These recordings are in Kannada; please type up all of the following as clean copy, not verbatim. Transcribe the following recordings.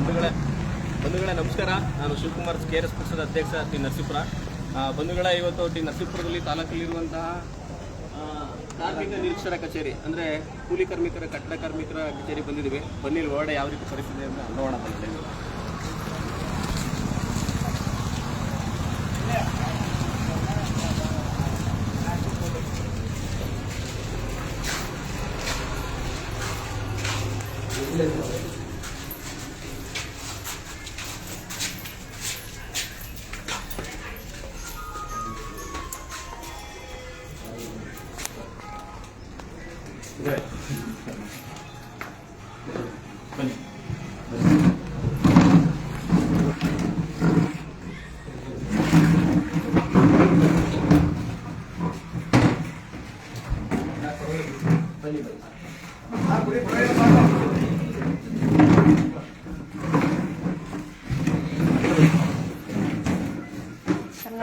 ಬಂಧುಗಳೇ ನಮಸ್ಕಾರ. ನಾನು ಶಿವಕುಮಾರ್ KRS ಪಕ್ಷದ ಅಧ್ಯಕ್ಷ ಟಿ ನರಸೀಪುರ. ಬಂಧುಗಳೇ, ಇವತ್ತು ಟಿ ನರಸೀಪುರದಲ್ಲಿ ತಾಲೂಕಲ್ಲಿರುವಂತಹ ಕಾರ್ಮಿಕ ನಿರೀಕ್ಷರ ಕಚೇರಿ ಅಂದರೆ ಕೂಲಿ ಕಾರ್ಮಿಕರ ಕಟ್ಟಡ ಕಾರ್ಮಿಕರ ಕಚೇರಿ ಬಂದಿದ್ದೀವಿ. ಬನ್ನಿ ಒಳಗಡೆ ಯಾವ ರೀತಿ ಪರಿಸ್ಥಿತಿ ಅಂತ ನೋಡೋಣ.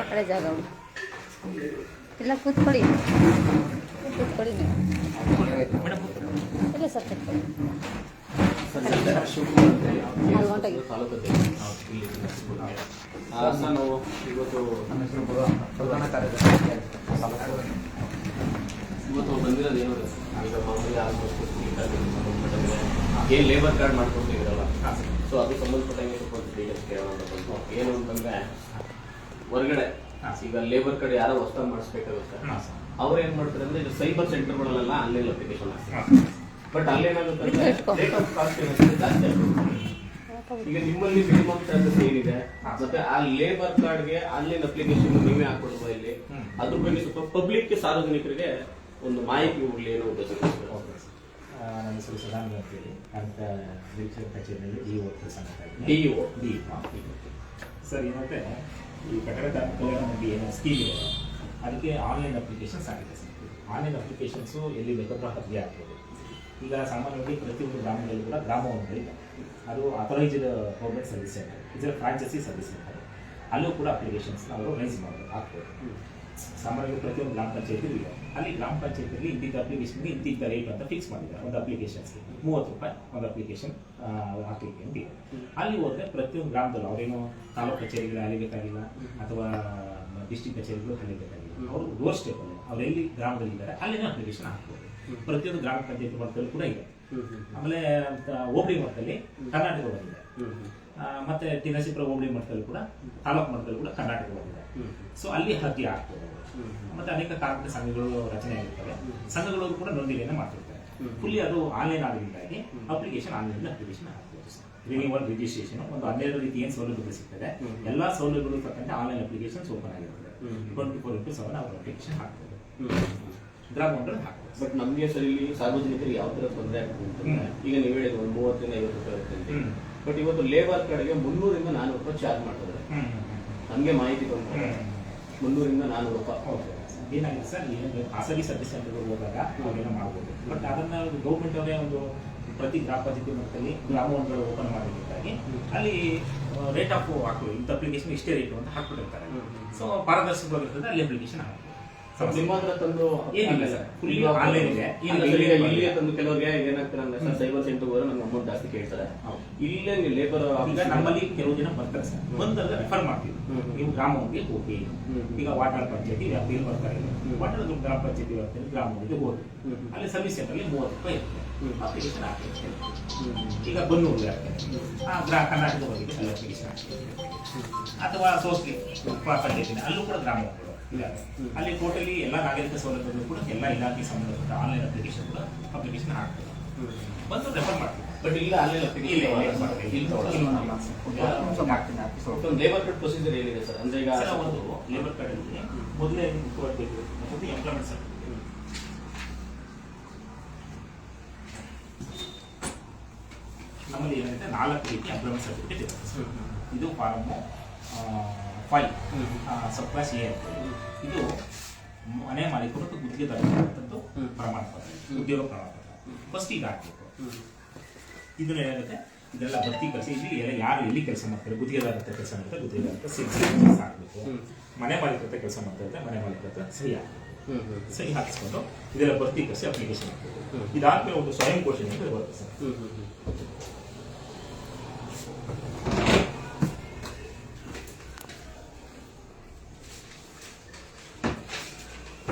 ಕಡೆ ಜಾಗ ಇಲ್ಲ, ಕೂತ್ಕೊಳ್ಳಿ ಇಲ್ಲ ಸರ್, ಕೂತ್ಕೊಳ್ಳಿ. ನಾನು ಇವತ್ತು ಬಂದಿರೋದು ಏನು ಈಗ ಮಾಮೂಲಿ ಆಲ್ಮೋಸ್ಟ್ ಏನು ಲೇಬರ್ ಕಾರ್ಡ್ ಮಾಡ್ಕೊಟ್ಟಿದ್ದೀರಲ್ಲ, ಸೊ ಅದು ಸಂಬಂಧಪಟ್ಟಂಗೆ ಸ್ವಲ್ಪ ಡೀಟೇಲ್ಸ್ ಕೇಳೋಣ ಅಂತ ಬಂತು. ಏನು ಅಂತಂದ್ರೆ, ಹೊರಗಡೆ ಈಗ ಲೇಬರ್ ಕಾರ್ಡ್ ಯಾರೋ ಹೊಸದಾಗಿ ಮಾಡಿಸ್ಬೇಕಾಗುತ್ತೆ. ಅವ್ರು ಏನ್ ಮಾಡ್ತಾರೆ ಅಂದ್ರೆ, ಇದು ಸೈಬರ್ ಸೆಂಟರ್ಗಳಲ್ಲೆಲ್ಲ ಆನ್ಲೈನ್ ಅಪ್ಲಿಕೇಶನ್ ಆಗ್ತದೆ. ಬಟ್ ಅಲ್ಲೇನಾಗುತ್ತೆ ಅಂದ್ರೆ ರೇಟ್ ಆಫ್ ಕಾಸ್ಟ್ ಏನಾಗುತ್ತೆ ಜಾಸ್ತಿ ಆಗುತ್ತೆ. ಈಗ ನಿಮ್ಮಲ್ಲಿ ಮಿನಿಮಮ್ ಚಾರ್ಜಸ್ ಏನಿದೆ, ಮತ್ತೆ ಆ ಲೇಬರ್ ಕಾರ್ಡ್ಗೆ ಆನ್ಲೈನ್ ಅಪ್ಲಿಕೇಶನ್ ನೀವೇ ಹಾಕೊಡುವ ಇಲ್ಲಿ, ಅದ್ರ ಬಗ್ಗೆ ಸ್ವಲ್ಪ ಪಬ್ಲಿಕ್ಗೆ, ಸಾರ್ವಜನಿಕರಿಗೆ ಒಂದು ಮಾಹಿತಿ ಹೋಗ್ಲಿ ಏನೋ ಉದ್ದೇಶ. ನನ್ನ ಹೆಸರು ಸದಾನಂದ ಅಂತೇಳಿ ಅಂತ ನಿರೀಕ್ಷರ ಕಚೇರಿಯಲ್ಲಿ DO ಕೆಲಸ ಮಾಡ್ತಾ DO. ಸರ್, ಏನಂದರೆ ಈ ಕಟ್ಟಡ ಕಾರ್ಮಿಕರ ನಮಗೆ ಏನೋ ಸ್ಕೀಮ್ ಇದೆ, ಅದಕ್ಕೆ ಆನ್ಲೈನ್ ಅಪ್ಲಿಕೇಶನ್ಸ್ ಆಗಿದೆ ಸರ್. ಆನ್ಲೈನ್ ಅಪ್ಲಿಕೇಶನ್ಸು ಎಲ್ಲಿ ಬೇಕಾದ್ರೂ ಅರ್ಜಿ ಆಗ್ಬೋದು. ಈಗ ಸಾಮಾನ್ಯವಾಗಿ ಪ್ರತಿಯೊಂದು ಗ್ರಾಮದಲ್ಲಿ ಕೂಡ ಗ್ರಾಮ ಒಂದಗಳಿದೆ, ಅದು ಅಥರೈಸ್ಡ್ ಗೌರ್ಮೆಂಟ್ ಸರ್ವಿಸ್ ಸೆಂಟರ್, ಇದರ ಫ್ರಾಂಚೈಸಿ ಸರ್ವಿಸ್ ಸೆಂಟರ್, ಅಲ್ಲೂ ಕೂಡ ಅಪ್ಲಿಕೇಶನ್ಸ್ನ ಅವರು ರೈಸ್ ಮಾಡೋದು ಆಗ್ಬೋದು. ಸಾಮಾನ್ಯವಾಗಿ ಪ್ರತಿಯೊಂದು ಗ್ರಾಮ ಪಂಚಾಯತಿ ಇದೆ, ಅಲ್ಲಿ ಗ್ರಾಮ ಪಂಚಾಯತಿಯಲ್ಲಿ ಇಂತಿದ್ದ ಅಪ್ಲಿಕೇಶನ್ಗೆ ಇಂತಿದ್ದ ರೇಟ್ ಅಂತ ಫಿಕ್ಸ್ ಮಾಡಿದ್ದಾರೆ. ಒಂದು ಅಪ್ಲಿಕೇಶನ್ಸ್ಗೆ 30 ರೂಪಾಯಿ ಒಂದು ಅಪ್ಲಿಕೇಶನ್ ಹಾಕಲಿಕ್ಕೆ ಅಂತ ಇದೆ. ಅಲ್ಲಿ ಹೋದರೆ ಪ್ರತಿಯೊಂದು ಗ್ರಾಮದಲ್ಲೂ ಅವರೇನು ತಾಲೂಕು ಕಚೇರಿಗಳು ಅಲಿಬೇಕಾಗಿಲ್ಲ ಅಥವಾ ಡಿಸ್ಟ್ರಿಕ್ಟ್ ಕಚೇರಿಗಳು ಕಲಿಬೇಕಾಗಿಲ್ಲ, ಅವರು ಡೋರ್ ಸ್ಟೆಪ್ಪಲ್ಲಿ ಅವ್ರು ಎಲ್ಲಿ ಗ್ರಾಮದಲ್ಲಿದ್ದಾರೆ ಅಲ್ಲಿನೇ ಅಪ್ಲಿಕೇಶನ್ ಹಾಕ್ಬೋದು. ಪ್ರತಿಯೊಂದು ಗ್ರಾಮ ಪಂಚಾಯತಿ ಮಟ್ಟದಲ್ಲಿ ಕೂಡ ಇದೆ. ಆಮೇಲೆ ಹೋಬಳಿ ಮಟ್ಟದಲ್ಲಿ ಕರ್ನಾಟಕ ಬಂದಿದೆ, ಮತ್ತೆ ಟಿ ನರಸೀಪುರ ಹೋಬಳಿ ಮಟ್ಟದಲ್ಲಿ ಕೂಡ, ತಾಲೂಕು ಮಟ್ಟದಲ್ಲಿ ಕೂಡ ಕರ್ನಾಟಕ ಬಂದಿದೆ. ಸೊ ಅಲ್ಲಿ ಅರ್ಜಿ ಹಾಕ್ಬೋದು. ಮತ್ತೆ ಅನೇಕ ಕಾರ್ಮಿಕ ಸಂಘಗಳು ರಚನೆ ಆಗಿರ್ತವೆ, ಸಂಘಗಳು ಕೂಡ ನೋಂದಣಿಯನ್ನು ಮಾಡ್ತಿರ್ತಾರೆ. ಫುಲ್ಲಿ ಅದು ಆನ್ಲೈನ್ ಆಗೋದ್ರಿಂದಾಗಿ ಅಪ್ಲಿಕೇಶನ್ ಆನ್ಲೈನ್ ಅಪ್ಲಿಕೇಶನ್ ಹಾಕ್ಬೋದು. ರಿನ್ಯೂವಲ್ ರಿಜಿಸ್ಟ್ರೇಷನ್ ಒಂದು 12 ರೀತಿ ಏನು ಸೌಲಭ್ಯಗಳು ಸಿಗ್ತದೆ, ಎಲ್ಲ ಸೌಲಭ್ಯಗಳು ತಕ್ಕಂತೆ ಆನ್ಲೈನ್ ಅಪ್ಲಿಕೇಶನ್ಸ್ ಓಪನ್ ಆಗಿರ್ತದೆ. 24/7 ಅವರು ಅಪ್ಲಿಕೇಶನ್ ಹಾಕ್ಬೋದು, ಗ್ರಾಮ ಒಂದರಲ್ಲಿ ಹಾಕ್ಬೋದು. ಬಟ್ ನಮಗೆ ಸರ್ ಇಲ್ಲಿ ಸಾರ್ವಜನಿಕರಿಗೆ ಯಾವ ತರ ತೊಂದರೆ ಆಗ್ತದೆ ಅಂತಂದ್ರೆ, ಈಗ ನೀವು ಹೇಳಿದ್ರು ಒಂದು 30 ರಿಂದ 50 ರೂಪಾಯಿ ಇರುತ್ತೆ. ಬಟ್ ಇವತ್ತು ಲೇಬರ್ ಕಾರ್ಡ್ಗೆ 300 ರಿಂದ 400 ರೂಪಾಯಿ ಚಾರ್ಜ್ ಮಾಡ್ತಾರೆ. ನಮಗೆ ಮಾಹಿತಿ ಬಂದ್ರೆ 300 ರಿಂದ 400 ರೂಪಾಯಿ. ಏನಾಗಿದೆ ಸರ್, ಖಾಸಗಿ ಸರ್ವಿಸ್ ಸೆಂಟರ್ಗಳು ಹೋದಾಗ ಅವೇನೋ ಮಾಡ್ಬೋದು. ಬಟ್ ಅದನ್ನ ಗೌರ್ಮೆಂಟ್ ಅವರೇ ಒಂದು ಪ್ರತಿ ಗ್ರಾಮ ಪಂಚಾಯತಿ ಮಟ್ಟದಲ್ಲಿ ಗ್ರಾಮವನ್ನು ಓಪನ್ ಮಾಡೋದಕ್ಕಾಗಿ ಅಲ್ಲಿ ರೇಟ್ ಆಫ್ ಹಾಕೋದು, ಇಂಥ ಅಪ್ಲಿಕೇಶನ್ ಇಷ್ಟೇ ರೇಟು ಅಂತ ಹಾಕ್ಬಿಟ್ಟಿರ್ತಾರೆ. ಸೊ ಪಾರದರ್ಶಕವಾಗಿರ್ತದೆ, ಅಲ್ಲಿ ಅಪ್ಲಿಕೇಶನ್ ಹಾಕ್ಬೋದು. ನಿಮ್ಮ ಹತ್ರ ತಂದು ಏನಿಲ್ಲ ಸರ್, ಫುಲ್ಲಿ ಆನ್ಲೈನ್ ಇದೆ. ಇಲ್ಲಿಗೆ ತಂದು ಕೆಲವರಿಗೆ ಏನಾಗ್ತಾರೆ ಅಂದ್ರೆ, ಸೈಬರ್ ಸೆಂಟರ್ ಹೋದ್ರೆ ನಮ್ಗೆ ಅಮೌಂಟ್ ಜಾಸ್ತಿ ಕೇಳ್ತಾರೆ. ಇಲ್ಲೇ ಲೇಬರ್ ಈಗ ನಮ್ಮಲ್ಲಿ ಕೆಲವು ಜನ ಬರ್ತಾರೆ ಸರ್, ಬಂದಾಗ ರೆಫರ್ ಮಾಡ್ತೀವಿ. ನೀವು ಗ್ರಾಮಕ್ಕೆ ಹೋಗಿ, ಈಗ ವಾಟಾಳ್ ಪಂಚಾಯತಿ ವ್ಯಾಪ್ತಿಯಲ್ಲಿ ಬರ್ತಾರೆ, ವಾಟಾಳ್ ಗ್ರಾಮ ಪಂಚಾಯತಿ ವ್ಯಾಪ್ತಿಯಲ್ಲಿ ಗ್ರಾಮಕ್ಕೆ ಹೋಗಿ, ಅಲ್ಲಿ ಸರ್ವಿಸ್ ಸೆಂಟರ್ಲಿ 30 ರೂಪಾಯಿ ಅಪ್ಲಿಕೇಶನ್ ಹಾಕ್ತೀವಿ. ಈಗ ಬನ್ನೂರು ಕರ್ನಾಟಕ ಬಗ್ಗೆ ಅಲ್ಲಿ ಅಪ್ಲಿಕೇಶನ್ ಹಾಕ್ತೀವಿ, ಅಥವಾ ಸೋಸ್ಲಿ ಪಂಚಾಯತಿನ ಅಲ್ಲೂ ಕೂಡ ಗ್ರಾಮ ಅಲ್ಲಿ ಟೋಟಲಿ ಎಲ್ಲ ನಾಗರಿಕ ಸೌಲಭ್ಯಗಳು ಕೂಡ ಎಲ್ಲ ಇಲಾಖೆ ಸಂಬಂಧಪಟ್ಟ ಆನ್ಲೈನ್ ಅಪ್ಲಿಕೇಶನ್ ಕೂಡ ಅಪ್ಲಿಕೇಶನ್ ಹಾಕ್ತೀವಿ, ಬಂದು ರೆಫರ್ ಮಾಡ್ತೀವಿ. ಬಟ್ ಇಲ್ಲ online application labour card procedure ಏನಿದೆ ಸರ್? ಅಂದ್ರೆ ಈಗ ಒಂದು ಲೇಬರ್ ಕಾರ್ಡ್ ಅಲ್ಲಿ ಮೊದಲೇ ಮುಖ್ಯವಾಗಬೇಕು ಮತ್ತು ಎಂಪ್ಲಾಯ್ಮೆಂಟ್ ಸರ್ಟಿಫಿಕೇಟ್. ನಮ್ಮಲ್ಲಿ ಏನಂటే 4 ರೀತಿ ಎಂಪ್ಲಾಯ್ಮೆಂಟ್ ಸರ್ಟಿಫಿಕೇಟ್ ಇರುತ್ತೆ. ಇದು ಫಾರ್ಮ್ 5 ಸಬ್ ಕ್ಲಾಸ್ A ಅಂತ. ಇದು ಮನೆ ಮಾಲೀಕರು ಮತ್ತು ಗುತ್ತಿಗೆದಾರರು ಪ್ರಮಾಣ ಪತ್ರ, ಉದ್ಯೋಗ ಪ್ರಮಾಣ ಪತ್ರ ಫಸ್ಟ್ ಈಗ ಹಾಕಬೇಕು. ಇದನ್ನ ಏನಾಗುತ್ತೆ, ಇದೆಲ್ಲ ಭರ್ತಿ ಕೆಲಸ, ಇಲ್ಲಿ ಯಾರು ಎಲ್ಲಿ ಕೆಲಸ ಮಾಡ್ತಾರೆ, ಗುತ್ತಿಗೆದಾರ ಹತ್ರ ಕೆಲಸ ಮಾಡ್ತಾರೆ, ಗುತ್ತಿಗೆದಾರ ಕೆಲಸ ಹಾಕಬೇಕು. ಮನೆ ಮಾಲೀಕರ ಹತ್ರ ಕೆಲಸ ಮಾಡ್ತಾರೆ, ಮನೆ ಮಾಲೀಕರ ಹತ್ರ ಸಹಿ ಹಾಕಬೇಕು. ಸಹಿ ಹಾಕಿಸ್ಕೊಂಡು ಇದೆಲ್ಲ ಭರ್ತಿ ಕಳಿಸಿ ಅಪ್ಲಿಕೇಶನ್ ಹಾಕಬೇಕು. ಇದಾದ್ಮೇಲೆ ಒಂದು ಸ್ವಯಂ ಘೋಷಣೆ ಅಂತ ಬರುತ್ತೆ ಸರ್.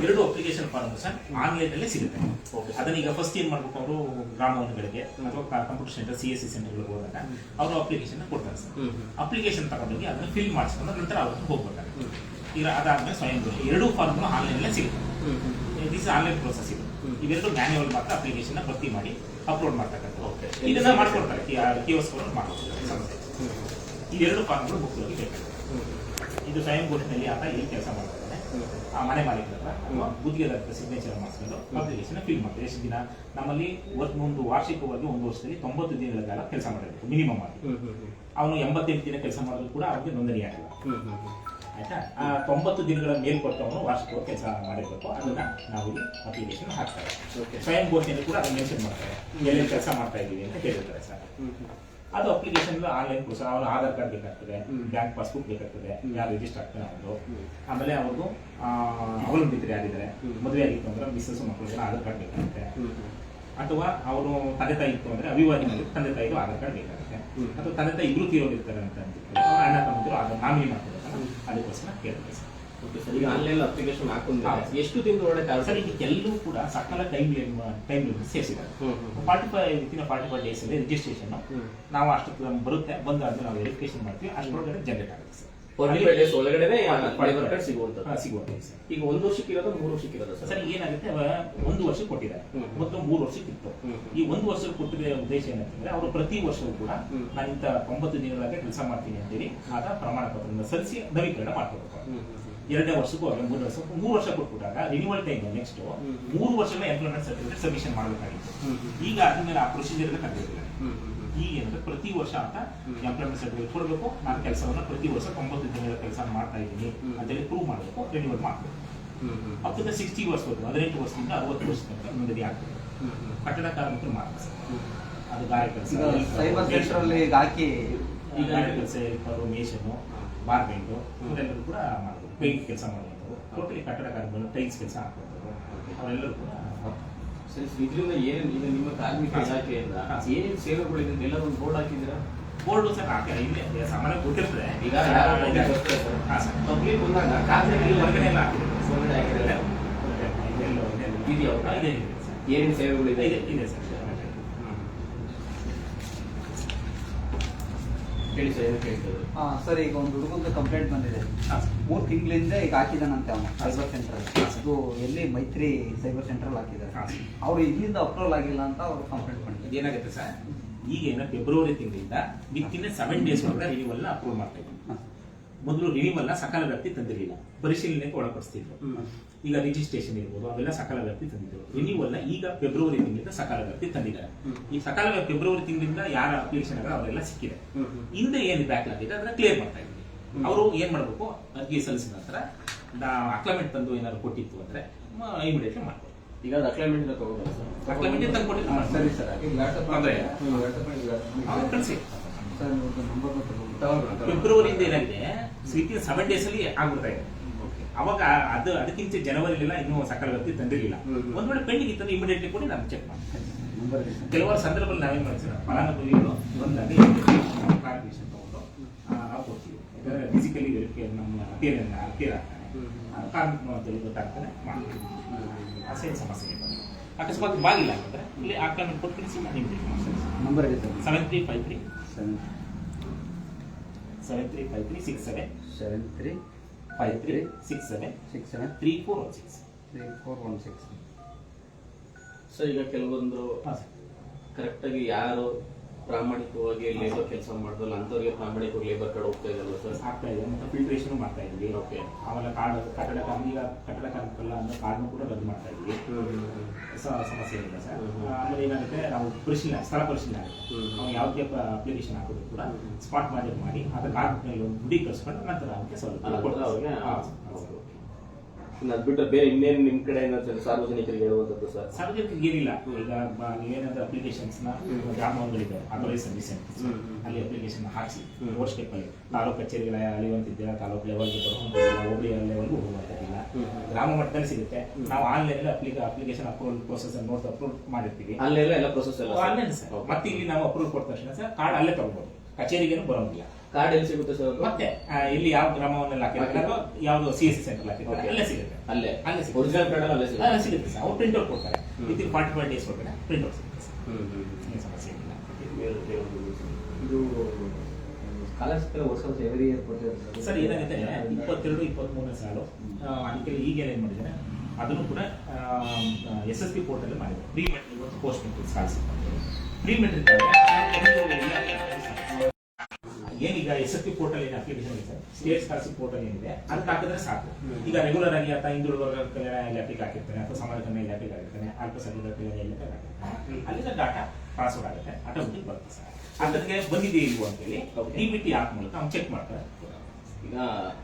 ಎರಡು ಅಪ್ಲಿಕೇಶನ್ ಫಾರ್ಮ್ ಸರ್ ಆನ್ಲೈನ್ ಅಲ್ಲೇ ಸಿಗುತ್ತೆ. Okay. ಅದನ್ನ ಈಗ ಫಸ್ಟ್ ಏನ್ ಮಾಡ್ಬೇಕು ಅವರು ಗ್ರಾಮವನಗಳಿಗೆ ಅಥವಾ ಕಂಪ್ಯೂಟರ್ ಸೆಂಟರ್ CSC ಸೆಂಟರ್ಗಳಿಗೆ ಹೋದಾಗ ಅವರು ಅಪ್ಲಿಕೇಶನ್ ಕೊಡ್ತಾರೆ ಸರ್. ಅಪ್ಲಿಕೇಶನ್ ತಗೊಂಡೋಗಿ ಅದನ್ನ ಫಿಲ್ ಮಾಡಿಸ್ಕೊಂಡು ನಂತರ ಅವ್ರಿಗೆ ಹೋಗ್ಬೇಕಾಗುತ್ತೆ. ಈಗ ಅದಾದ್ಮೇಲೆ ಸ್ವಯಂ ಎರಡೂ ಫಾರ್ಮ್ ಆನ್ಲೈನ್ ಅಲ್ಲೇ ಸಿಗುತ್ತೆ. ದಿಸ್ ಆನ್ಲೈನ್ ಪ್ರೋಸೆಸ್ ಇದು. ಇವೆರಡು ಮ್ಯಾನ್ಯುವಲ್ ಮಾತ್ರ ಅಪ್ಲಿಕೇಶನ್ ಭರ್ತಿ ಮಾಡಿ ಅಪ್ಲೋಡ್ ಮಾಡ್ತಕ್ಕಂಥ ಇದನ್ನ ಮಾಡ್ಕೊಡ್ತಾರೆ ಕಿಯೋಸ್ಕ್ ಮಾಡ್ಕೊಡ್ತಾರೆ ಸಮಸ್ಯೆ. ಇವೆರಡು ಫಾರ್ಮ್ಗಳು ಮುಖ್ಯವಾಗಿ ಬೇಕಾಗುತ್ತೆ. ಇದು ಸ್ವಯಂ ಘೋಷಣೆಯಲ್ಲಿ ಆತ ಎಲ್ಲಿ ಕೆಲಸ ಮಾಡ್ತಾರೆ ಆ ಮನೆ ಮಾಲೀಕರ ಹತ್ರ ಅಥವಾ ಗುತ್ತಿಗೆದಾರ ಸಿಗ್ನೇಚರ್ ಮಾಡಿಸ್ಕೊಂಡು ಅಪ್ಲಿಕೇಶನ್ ಫಿಲ್ ಮಾಡ್ತಾರೆ. ಎಷ್ಟು ದಿನ ನಮ್ಮಲ್ಲಿ ಒಂದು ವಾರ್ಷಿಕವಾಗಿ ಒಂದು ವರ್ಷದಲ್ಲಿ 90 ದಿನಗಳ ಕಾಲ ಕೆಲಸ ಮಾಡಿರ್ಬೇಕು ಮಿನಿಮಮ್ ಆಗಿ. ಅವನು 88 ದಿನ ಕೆಲಸ ಮಾಡೋದು ಕೂಡ ಅವ್ರಿಗೆ ನೋಂದಣಿ ಆಗಿಲ್ಲ. ಆಯ್ತಾ? ಆ 90 ದಿನಗಳ ಮೇಲ್ಪಟ್ಟು ಅವನು ವಾರ್ಷಿಕವಾಗಿ ಕೆಲಸ ಮಾಡಿರ್ಬೇಕು. ಅದನ್ನ ನಾವು ಇಲ್ಲಿ ಅಪ್ಲಿಕೇಶನ್ ಹಾಕ್ತಾರೆ. ಸ್ವಯಂ ಘೋಷಣೆಯಲ್ಲಿ ಕೂಡ ಅದನ್ನ ಮೆನ್ಷನ್ ಮಾಡ್ತಾರೆ, ಎಲ್ಲೆಲ್ಲಿ ಕೆಲಸ ಮಾಡ್ತಾ ಇದ್ದೀವಿ ಅಂತ ಹೇಳಿರ್ತಾರೆ ಸರ್. ಅದು ಅಪ್ಲಿಕೇಶನ್ ಆನ್ಲೈನ್ ಪ್ರೋಸೆಸ್. ಅವ್ರ ಆಧಾರ್ ಕಾರ್ಡ್ ಬೇಕಾಗ್ತದೆ, ಬ್ಯಾಂಕ್ ಪಾಸ್ಬುಕ್ ಬೇಕಾಗ್ತದೆ, ಯಾರು ರಿಜಿಸ್ಟರ್ ಆಗ್ತಾನೆ ಅವರು. ಆಮೇಲೆ ಅವ್ರದ್ದು ಅವಲಂಬಿತರು ಯಾರಿದ್ದಾರೆ, ಮದುವೆ ಆಗಿತ್ತು ಅಂದ್ರೆ ಮಿಸ್ಸಸ್ ಮಕ್ಕಳಿಗೆ ಆಧಾರ್ ಕಾರ್ಡ್ ಬೇಕಾಗುತ್ತೆ. ಅಥವಾ ಅವರು ತಂದೆ ತಾಯಿ ಇತ್ತು ಅಂದ್ರೆ ಅವಿವಾಹಿತ ತಂದೆ ತಾಯಿಗೂ ಆಧಾರ್ ಕಾರ್ಡ್ ಬೇಕಾಗುತ್ತೆ. ಅಥವಾ ತಂದೆ ತಾಯಿ ಇಬ್ರು ತೀರೋಗಿರ್ತಾರೆ ಅಂತ ಅಣ್ಣ ತಮ್ಮಂದಿರು ಅದನ್ನ ನಾಮಿನಿ ಮಾಡ್ತಾರೆ. ಅದಕ್ಕೋಸ್ಕರ ಕೇಳ್ತಾರೆ ಸರ್. ಈಗ ಆನ್ಲೈನ್ ಅಪ್ಲಿಕೇಶನ್ ಹಾಕೊಂಡ್ರೆ ಎಷ್ಟು ದಿನದೊಳಗೆ ಸರ್ ಇದಕ್ಕೆಲ್ಲೂ ಕೂಡ ಸಕಲ ಟೈಮ್ ಲಿಮಿಟ್ ಸೇರಿಸಿದ್ದಾರೆ. 45 ಡೇಸ್ ಅಲ್ಲಿ ರಿಜಿಸ್ಟ್ರೇಷನ್ ನಾವು ಅಷ್ಟು ಬರುತ್ತೆ. ಬಂದಾದ್ಮೇಲೆ ನಾವು ವೆರಿಫಿಕೇಶನ್ ಮಾಡ್ತೀವಿ. ಅಷ್ಟೊಳಗಡೆ ಜನರೇಟ್ ಆಗುತ್ತೆ ಸರ್. 45 ಡೇಸ್ ಒಳಗಡೆ ಲೇಬರ್ ಕಾರ್ಡ್ ಸಿಗುವಂತ ಸಿಗುತ್ತೆ ಸರ್. ಈಗ 1 ವರ್ಷಕ್ಕೆ ಇರೋದು 3 ವರ್ಷಕ್ಕೆ ಇರೋದು ಸರ್ ಏನಾಗುತ್ತೆ, 1 ವರ್ಷಕ್ಕೆ ಕೊಟ್ಟಿದ್ದಾರೆ, ಮೊದಲು 3 ವರ್ಷಕ್ಕೆ ಇತ್ತು. ಈ 1 ವರ್ಷಕ್ಕೆ ಕೊಟ್ಟಿರೋ ಉದ್ದೇಶ ಏನಂತಂದ್ರೆ ಅವರು ಪ್ರತಿ ವರ್ಷವೂ ಕೂಡ ನಾನು ಇಂಥ 90 ದಿನಗಳಾಗೆ ಕೆಲಸ ಮಾಡ್ತೀನಿ ಅಂತೇಳಿ ಆದ ಪ್ರಮಾಣ ಪತ್ರದಿಂದ ಸಲ್ಲಿಸಿ ನವೀಕರಣ ಮಾಡ್ಕೋಬೇಕು. 2ನೇ ವರ್ಷಕ್ಕೂ 3 ವರ್ಷ ಕೊಟ್ಬಿಟ್ಟಾಗ ರಿನ್ಯೂವಲ್ ಟೈಮ್ ನೆಕ್ಸ್ಟ್ 3 ವರ್ಷಗಳ ಎಂಪ್ಲಾಯ್ಮೆಂಟ್ ಸರ್ಟಿಫಿಕೇಟ್ ಸಬ್ಮಿಷನ್ ಮಾಡಬೇಕಾಗಿತ್ತು. ಈಗ ಅದ್ಮೇಲೆ ಆ ಪ್ರೊಸೀಜರ್ ಕಂಡಿದ್ದಾರೆ. ಈಗ ಏನಂದ್ರೆ ಪ್ರತಿ ವರ್ಷ ಅಂತ ಎಂಪ್ಲಾಯ್ಮೆಂಟ್ ಸರ್ಟಿಫಿಕೇಟ್ ಕೊಡಬೇಕು. ನಾನು ಕೆಲಸವನ್ನ ಪ್ರತಿ ವರ್ಷ 90 ದಿನಗಳ ಕೆಲಸ ಮಾಡ್ತಾ ಇದ್ದೀನಿ ಅಂತೇಳಿ ಪ್ರೂವ್ ಮಾಡಬೇಕು, ರಿನ್ಯೂವಲ್ ಮಾಡಬೇಕು. ಅಪ್ ಟು 60 ವರ್ಷ 18 ವರ್ಷದಿಂದ 60 ವರ್ಷ ತನಕ ನೋಂದಣಿ ಆಗ್ತದೆ. ಕಟ್ಟಡ ಕಾರ್ಮಿಕರು ಮಾತ್ರ ಅದು ಗಾರೆ ಕೆಲಸ, ಸೈಬರ್ ಸೆಂಟರ್ ಅಲ್ಲಿ ಹಾಕಿ ಈಗ ಗಾರೆ ಕೆಲಸ, ಮೇಷನು, ಬಾರ್ಬೆಂಡು ಇವರೆಲ್ಲರೂ ಕೂಡ ಮಾಡಬಹುದು. ಪೇಂಟ್ ಕೆಲಸ ಮಾಡುವಂಥವ್ರು, ಟೋಟಲಿ ಕಟ್ಟಡ ಕಾರ್ಮಿಕರು, ಟೈಲ್ಸ್ ಕೆಲಸ ಹಾಕುವಂಥವ್ರು ಅವರೆಲ್ಲರೂ ಕೂಡ. ಇದರಿಂದ ಏನೇನು ಈಗ ನಿಮ್ಮ ಕಾರ್ಮಿಕ ಇಲಾಖೆಯಿಂದ ಏನೇನು ಸೇವೆಗಳಿದೆ ಎಲ್ಲ ಒಂದು ಬೋರ್ಡ್ ಹಾಕಿದ್ದೀರಾ? ಬೋರ್ಡ್ ಸರ್ ಇಲ್ಲಿ ಸಾಮಾನ್ಯ ಗೊತ್ತಿರ್ತದೆ. ಈಗ ಪಬ್ಲಿಕ್ ಬಂದಾಗ ಖಾತೆಯಲ್ಲಿ ಹೊರಗಡೆ ಎಲ್ಲ ಹಾಕಿದೆ, ಹೊರಗಡೆ ಹಾಕಿದ್ರೆ ಇದೆಯಾ? ಏನೇನು ಸೇವೆಗಳಿದೆ? ಇದೆ ಸರ್. ಹೇಳಿ ಸರ್, ಏನು ಕೇಳ್ತದೆ? ಸರ್ ಈಗ ಒಂದು ಹುಡುಗಂದು ಕಂಪ್ಲೇಂಟ್ ಬಂದಿದೆ. 3 ತಿಂಗಳಿಂದ ಈಗ ಹಾಕಿದಾನಂತೆ ಅವನು ಸೈಬರ್ ಸೆಂಟರ್. ಅದು ಎಲ್ಲಿ ಮೈತ್ರಿ ಸೈಬರ್ ಸೆಂಟ್ರಲ್ಲಿ ಹಾಕಿದ್ದಾರೆ. ಅವ್ರು ಇಲ್ಲಿಂದ ಅಪ್ರೂವಲ್ ಆಗಿಲ್ಲ ಅಂತ ಅವ್ರು ಕಂಪ್ಲೇಂಟ್ ಮಾಡಿದ್ದಾರೆ. ಏನಾಗುತ್ತೆ ಸರ್, ಈಗೇನ ಫೆಬ್ರವರಿ ತಿಂಗಳಿಂದ ವಿತಿನ್ 7 ಡೇಸ್ ಒಳಗಡೆ ರಿನಿವಲ್ ಅಪ್ರೂವ್ ಮಾಡ್ತಾ ಇದ್ದೀವಿ. ಮೊದಲು ರಿನಿವಲ್ ಸಕಾಲ ವ್ಯಾಪ್ತಿ ತಂದಿರಲಿಲ್ಲ, ಪರಿಶೀಲನೆಗೆ ಒಳಪಡಿಸ್ತಿದ್ರು. ಈಗ ರಿಜಿಸ್ಟ್ರೇಷನ್ ಇರ್ಬೋದು ಅವೆಲ್ಲ ಸಕಾಲ ವ್ಯಾಪ್ತಿ ತಂದಿದ್ರು. ರಿನಿವಲ್ ಈಗ ಫೆಬ್ರವರಿ ತಿಂಗಳಿಂದ ಸಕಾಲ ವ್ಯಾಪ್ತಿ ತಂದಿದ್ದಾರೆ. ಈ ಸಕಾಲ ಫೆಬ್ರವರಿ ತಿಂಗಳಿಂದ ಯಾರ ಅಪ್ಲಿಕೇಶನ್ ಅವರೆಲ್ಲ ಸಿಕ್ಕಿದೆ. ಹಿಂದೆ ಏನು ಬ್ಯಾಕ್ಲಾಗ್ ಇದೆ ಅದನ್ನ ಕ್ಲಿಯರ್ ಮಾಡ್ತಾ ಇದ್ವಿ. ಅವರು ಏನ್ ಮಾಡ್ಬೇಕು, ಅರ್ಜಿ ಸಲ್ಲಿಸಿದ ನಂತರ ಅಕ್ಲಮೆಂಟ್ ತಂದು ಏನಾದ್ರು ಕೊಟ್ಟಿತ್ತು ಅಂದ್ರೆ ಇಮಿಡಿಯೇಟ್ಲಿ ಮಾಡ್ಬೋದು. ಈಗ ಅದು ಅಕ್ಲೈಮೆಂಟ್ ತಗೊಂಡ್ರೆ ಸರ್, ಅಕ್ಲಮೆಂಟ್ ತಂದು ಕೊಟ್ಟಿದ್ದು ಸರಿ ಸರ್. ಕಳಿಸಿ. ನಂಬರ್ ಫೆಬ್ರವರಿಯಿಂದ ಏನಾಗಿದೆ, 7 ಡೇಸ್ ಅಲ್ಲಿ ಆಗ್ಬಿಡ್ತಾ ಇದೆ. ಅವಾಗ ಅದಕ್ಕಿಂತ ಜನವರಿಲೆಲ್ಲ ಇನ್ನೂ ಸಕಾಲ ವ್ಯಾಪ್ತಿ ತಂದಿರಲಿಲ್ಲ. ಒಂದ್ ವೇಳೆ ಪೆಂಡಿಂಗ್ ಇತ್ತು ಇಮಿಡಿಯೇಟ್ಲಿ ಕೊಡಿ ನಾನು ಚೆಕ್ ಮಾಡ್ತೀನಿ. ಕೆಲವಾರು ಸಂದರ್ಭದಲ್ಲಿ ನಾವೇನ್ ಮಾಡ್ತೀವಿ, ಫಲಾನುಭವಿಗಳು ಬಂದಾಗ ಕ್ಲಾರಿಫಿಕೇಶನ್ ತಗೊಂಡು ನಾವು ಕೊಡ್ತೀವಿ. ಯಾಕಂದ್ರೆ ಫಿಸಿಕಲಿ ವೆರಿಫಿಕೇಶನ್ ನಮ್ಮ ಅಪೇರ್ ಆಗ್ತಾನೆ, ಕಾರ್ಮಿಕ ಅಂತೇಳಿ ಗೊತ್ತಾಗ್ತಾನೆ ಮಾಡ್ತೀವಿ. ಅಸೇನ್ ಸಮಸ್ಯೆ ಇಲ್ಲ. ಅಕಸ್ಮಾತ್ ಬಾಗಿಲ್ಲ ಅಂತಂದ್ರೆ ಇಲ್ಲಿ ಆಕ್ರಮಣ ಕೊಟ್ಟು ಕಳಿಸಿ ನಾನು ಇಮಿಡಿಯೇಟ್ ಮಾಡ್ತೀನಿ. ನಂಬರ್ ಇದೆ ಸರ್. 7353 67 3416. ಸರ್ ಈಗ ಕೆಲವೊಂದು ಕರೆಕ್ಟ್ ಆಗಿ ಯಾರು ಪ್ರಾಮಾಣಿಕವಾಗಿ ಲೇಬರ್ ಕೆಲಸ ಮಾಡಿದ್ರಲ್ಲ ಅಂತವ್ರಿಗೆ ಪ್ರಾಮಾಣಿಕವಾಗಿ ಲೇಬರ್ ಕಾರ್ಡ್ ಹೋಗ್ತಾ ಇದೆಯಲ್ಲ ಸರ್? ಆಗ್ತಾ ಇದೆ. ಮತ್ತೆ ಫಿಲ್ಟ್ರೇಷನ್ ಮಾಡ್ತಾ ಇದ್ವಿ. ಓಕೆ. ಆಮೇಲೆ ಕಟ್ಟಡ ಕಾರ್ಮಿಕಲ್ಲ ಅನ್ನೋ ಕಾರ್ಡ್ನು ಕೂಡ ರದ್ದು ಮಾಡ್ತಾ ಇದ್ವಿ. ಸಮಸ್ಯೆ ಇಲ್ಲ ಸರ್. ಆಮೇಲೆ ಏನಾಗುತ್ತೆ, ನಾವು ಸ್ಥಳ ಪರಿಶೀಲನೆ ಆಗುತ್ತೆ. ನಾವು ಯಾವುದೇ ಅಪ್ಲಿಕೇಶನ್ ಹಾಕೋದು ಕೂಡ ಸ್ಪಾಟ್ ಮಾಡಿ ಅದು ಕಾರ್ಮಿಕನಲ್ಲಿ ಒಂದು ದುಡ್ಡಿ ಕಳ್ಸ್ಕೊಂಡು ನಂತರ ಅದಕ್ಕೆ ಅದು ಬಿಟ್ಟು ಬೇರೆ ಇನ್ನೇನು ನಿಮ್ ಕಡೆ ಏನಾದ್ರು ಸಾರ್ವಜನಿಕರಿಗೆ ಹೇಳುವಂಥದ್ದು ಸರ್? ಸಾರ್ವಜನಿಕರಿಗೆ ಏನಿಲ್ಲ. ಈಗ ನೀವೇನಾದ್ರೂ ಅಪ್ಲಿಕೇಶನ್ಸ್ ಗ್ರಾಮಗಳಿದೆ, ಆಥರೈಸ್ ಸರ್ವಿಸ್ ಅಲ್ಲಿ ಅಪ್ಲಿಕೇಶನ್ ಹಾಕಿಸಿ ರೋಡ್ ಸ್ಟೆಪ್ ಅಲ್ಲಿ ತಾಲೂಕು ಕಚೇರಿಗಳ ಅಲಿಯುವಂತಿದ್ದೀರಾ, ತಾಲೂಕು ಲೆವೆಲ್ಗೆ ಬರುವಂತಿಲ್ಲ, ಹೋಬಳಿ ಲೆವೆಲ್ಗೂ ಹೋಗುವಂತಿಲ್ಲ. ಗ್ರಾಮ ಮಟ್ಟದಲ್ಲಿ ಸಿಗುತ್ತೆ. ನಾವು ಆನ್ಲೈನ್ ಅಪ್ಲಿಕೇಶನ್ ಅಪ್ರೂವಲ್ ಪ್ರೋಸೆಸ್ ನೋಡ್ತಾ ಅಪ್ರೂವ್ ಮಾಡಿರ್ತೀವಿ. ಆನ್ಲೈನ್ ಎಲ್ಲ ಪ್ರೊಸೆಸ್ ಎಲ್ಲ ಆನ್ಲೈನ್ ಸರ್. ಮತ್ತೆ ಇಲ್ಲಿ ನಾವು ಅಪ್ರೂವ್ ಕೊಟ್ಟ ತಕ್ಷಣ ಸರ್ ಕಾರ್ಡ್ ಅಲ್ಲೇ ತಗೋಬಹುದು, ಕಚೇರಿಗೇನು ಬರೋಂಗಿಲ್ಲ. ಕಾರ್ಡ್ ಎಲ್ಲಿ ಸಿಗುತ್ತೆ ಸರ್ ಅದು? ಮತ್ತೆ ಇಲ್ಲಿ ಯಾವ ಗ್ರಾಮವನ್ನೆಲ್ಲ ಹಾಕಿರ್ತಾರೆ ಅಥವಾ ಯಾವ್ದು CSC ಸೆಂಟರ್ ಹಾಕಿರ್ತಾರೆ Okay. ಅಲ್ಲೇ ಸಿಗುತ್ತೆ. ಅಲ್ಲೇ ಅಲ್ಲೇ ಸಿಗುತ್ತೆ. ಒರಿಜಿನಲ್ ಕಾರ್ಡ್ ಅಲ್ಲೇ ಸಿಗುತ್ತೆ. ಅಲ್ಲೇ ಸಿಗುತ್ತೆ ಸರ್. ಅವ್ರು ಪ್ರಿಂಟ್ ಔಟ್ ಕೊಡ್ತಾರೆ. ವಿತಿನ್ 45 ಡೇಸ್ ಒಳಗಡೆ ಪ್ರಿಂಟ್ ಔಟ್ ಸಿಗುತ್ತೆ ಸರ್. ಏನು ಸಮಸ್ಯೆ ಇಲ್ಲ. ಇದು ಸ್ಕಾಲರ್ಶಿಪ್ ವರ್ಷ ಎವ್ರಿ ಇಯರ್ ಕೊಡ್ತಿದ್ದಾರೆ ಸರ್ ಏನಾಗುತ್ತೆ 22, 23 ಸಾಲು ಅದಕ್ಕೆ ಈಗ ಏನೇನು ಮಾಡಿದ್ದಾರೆ ಅದನ್ನು ಕೂಡ SSP ಪೋರ್ಟಲ್ ಮಾಡಿದ್ದಾರೆ. ಪ್ರೀ ಮೆಟ್ರಿಕ್ ಮತ್ತು post matric scholarship pre matric ಏನೀಗ SSP ಪೋರ್ಟಲ್ ಏನು ಅಪ್ಲಿಕೇಶನ್ ಇದೆ ಸರ್, ಸ್ಟೇಟ್ ಸ್ಕಾಲರ್ಶಿಪ್ ಪೋರ್ಟಲ್ ಏನಿದೆ ಅದಕ್ಕೆ ಹಾಕಿದ್ರೆ ಸಾಕು. ಈಗ ರೆಗ್ಯುಲರ್ ಆಗಿ ಅಥವಾ ಹಿಂದುಳಿದ ವರ್ಗದ ಕಲ್ಯಾಣ ಇಲಾಖೆಗೆ ಹಾಕಿರ್ತಾನೆ ಅಥವಾ ಸಮಾಜ ಕಲ್ಯಾಣ ಇಲಾಖೆಗೆ ಹಾಕಿರ್ತಾನೆ, ಅಲ್ಪಸಂಖ್ಯಾತರ ಕಲ್ಯಾಣ ಇಲಾಖೆಗೆ ಹಾಕಿರ್ತಾನೆ, ಅಲ್ಲಿಂದ ಡಾಟಾ ಟ್ರಾನ್ಸ್ಫರ್ ಆಗುತ್ತೆ, ಆಟೋಮೆಟಿಕ್ ಬರುತ್ತೆ ಸರ್. ಅದಕ್ಕೆ ಬಂದಿದೆ ಇಲ್ವೋ ಅಂತೇಳಿ DBT ಆ್ಯಪ್ ಮೂಲಕ ಅವ್ನು ಚೆಕ್ ಮಾಡ್ತಾರೆ. ಈಗ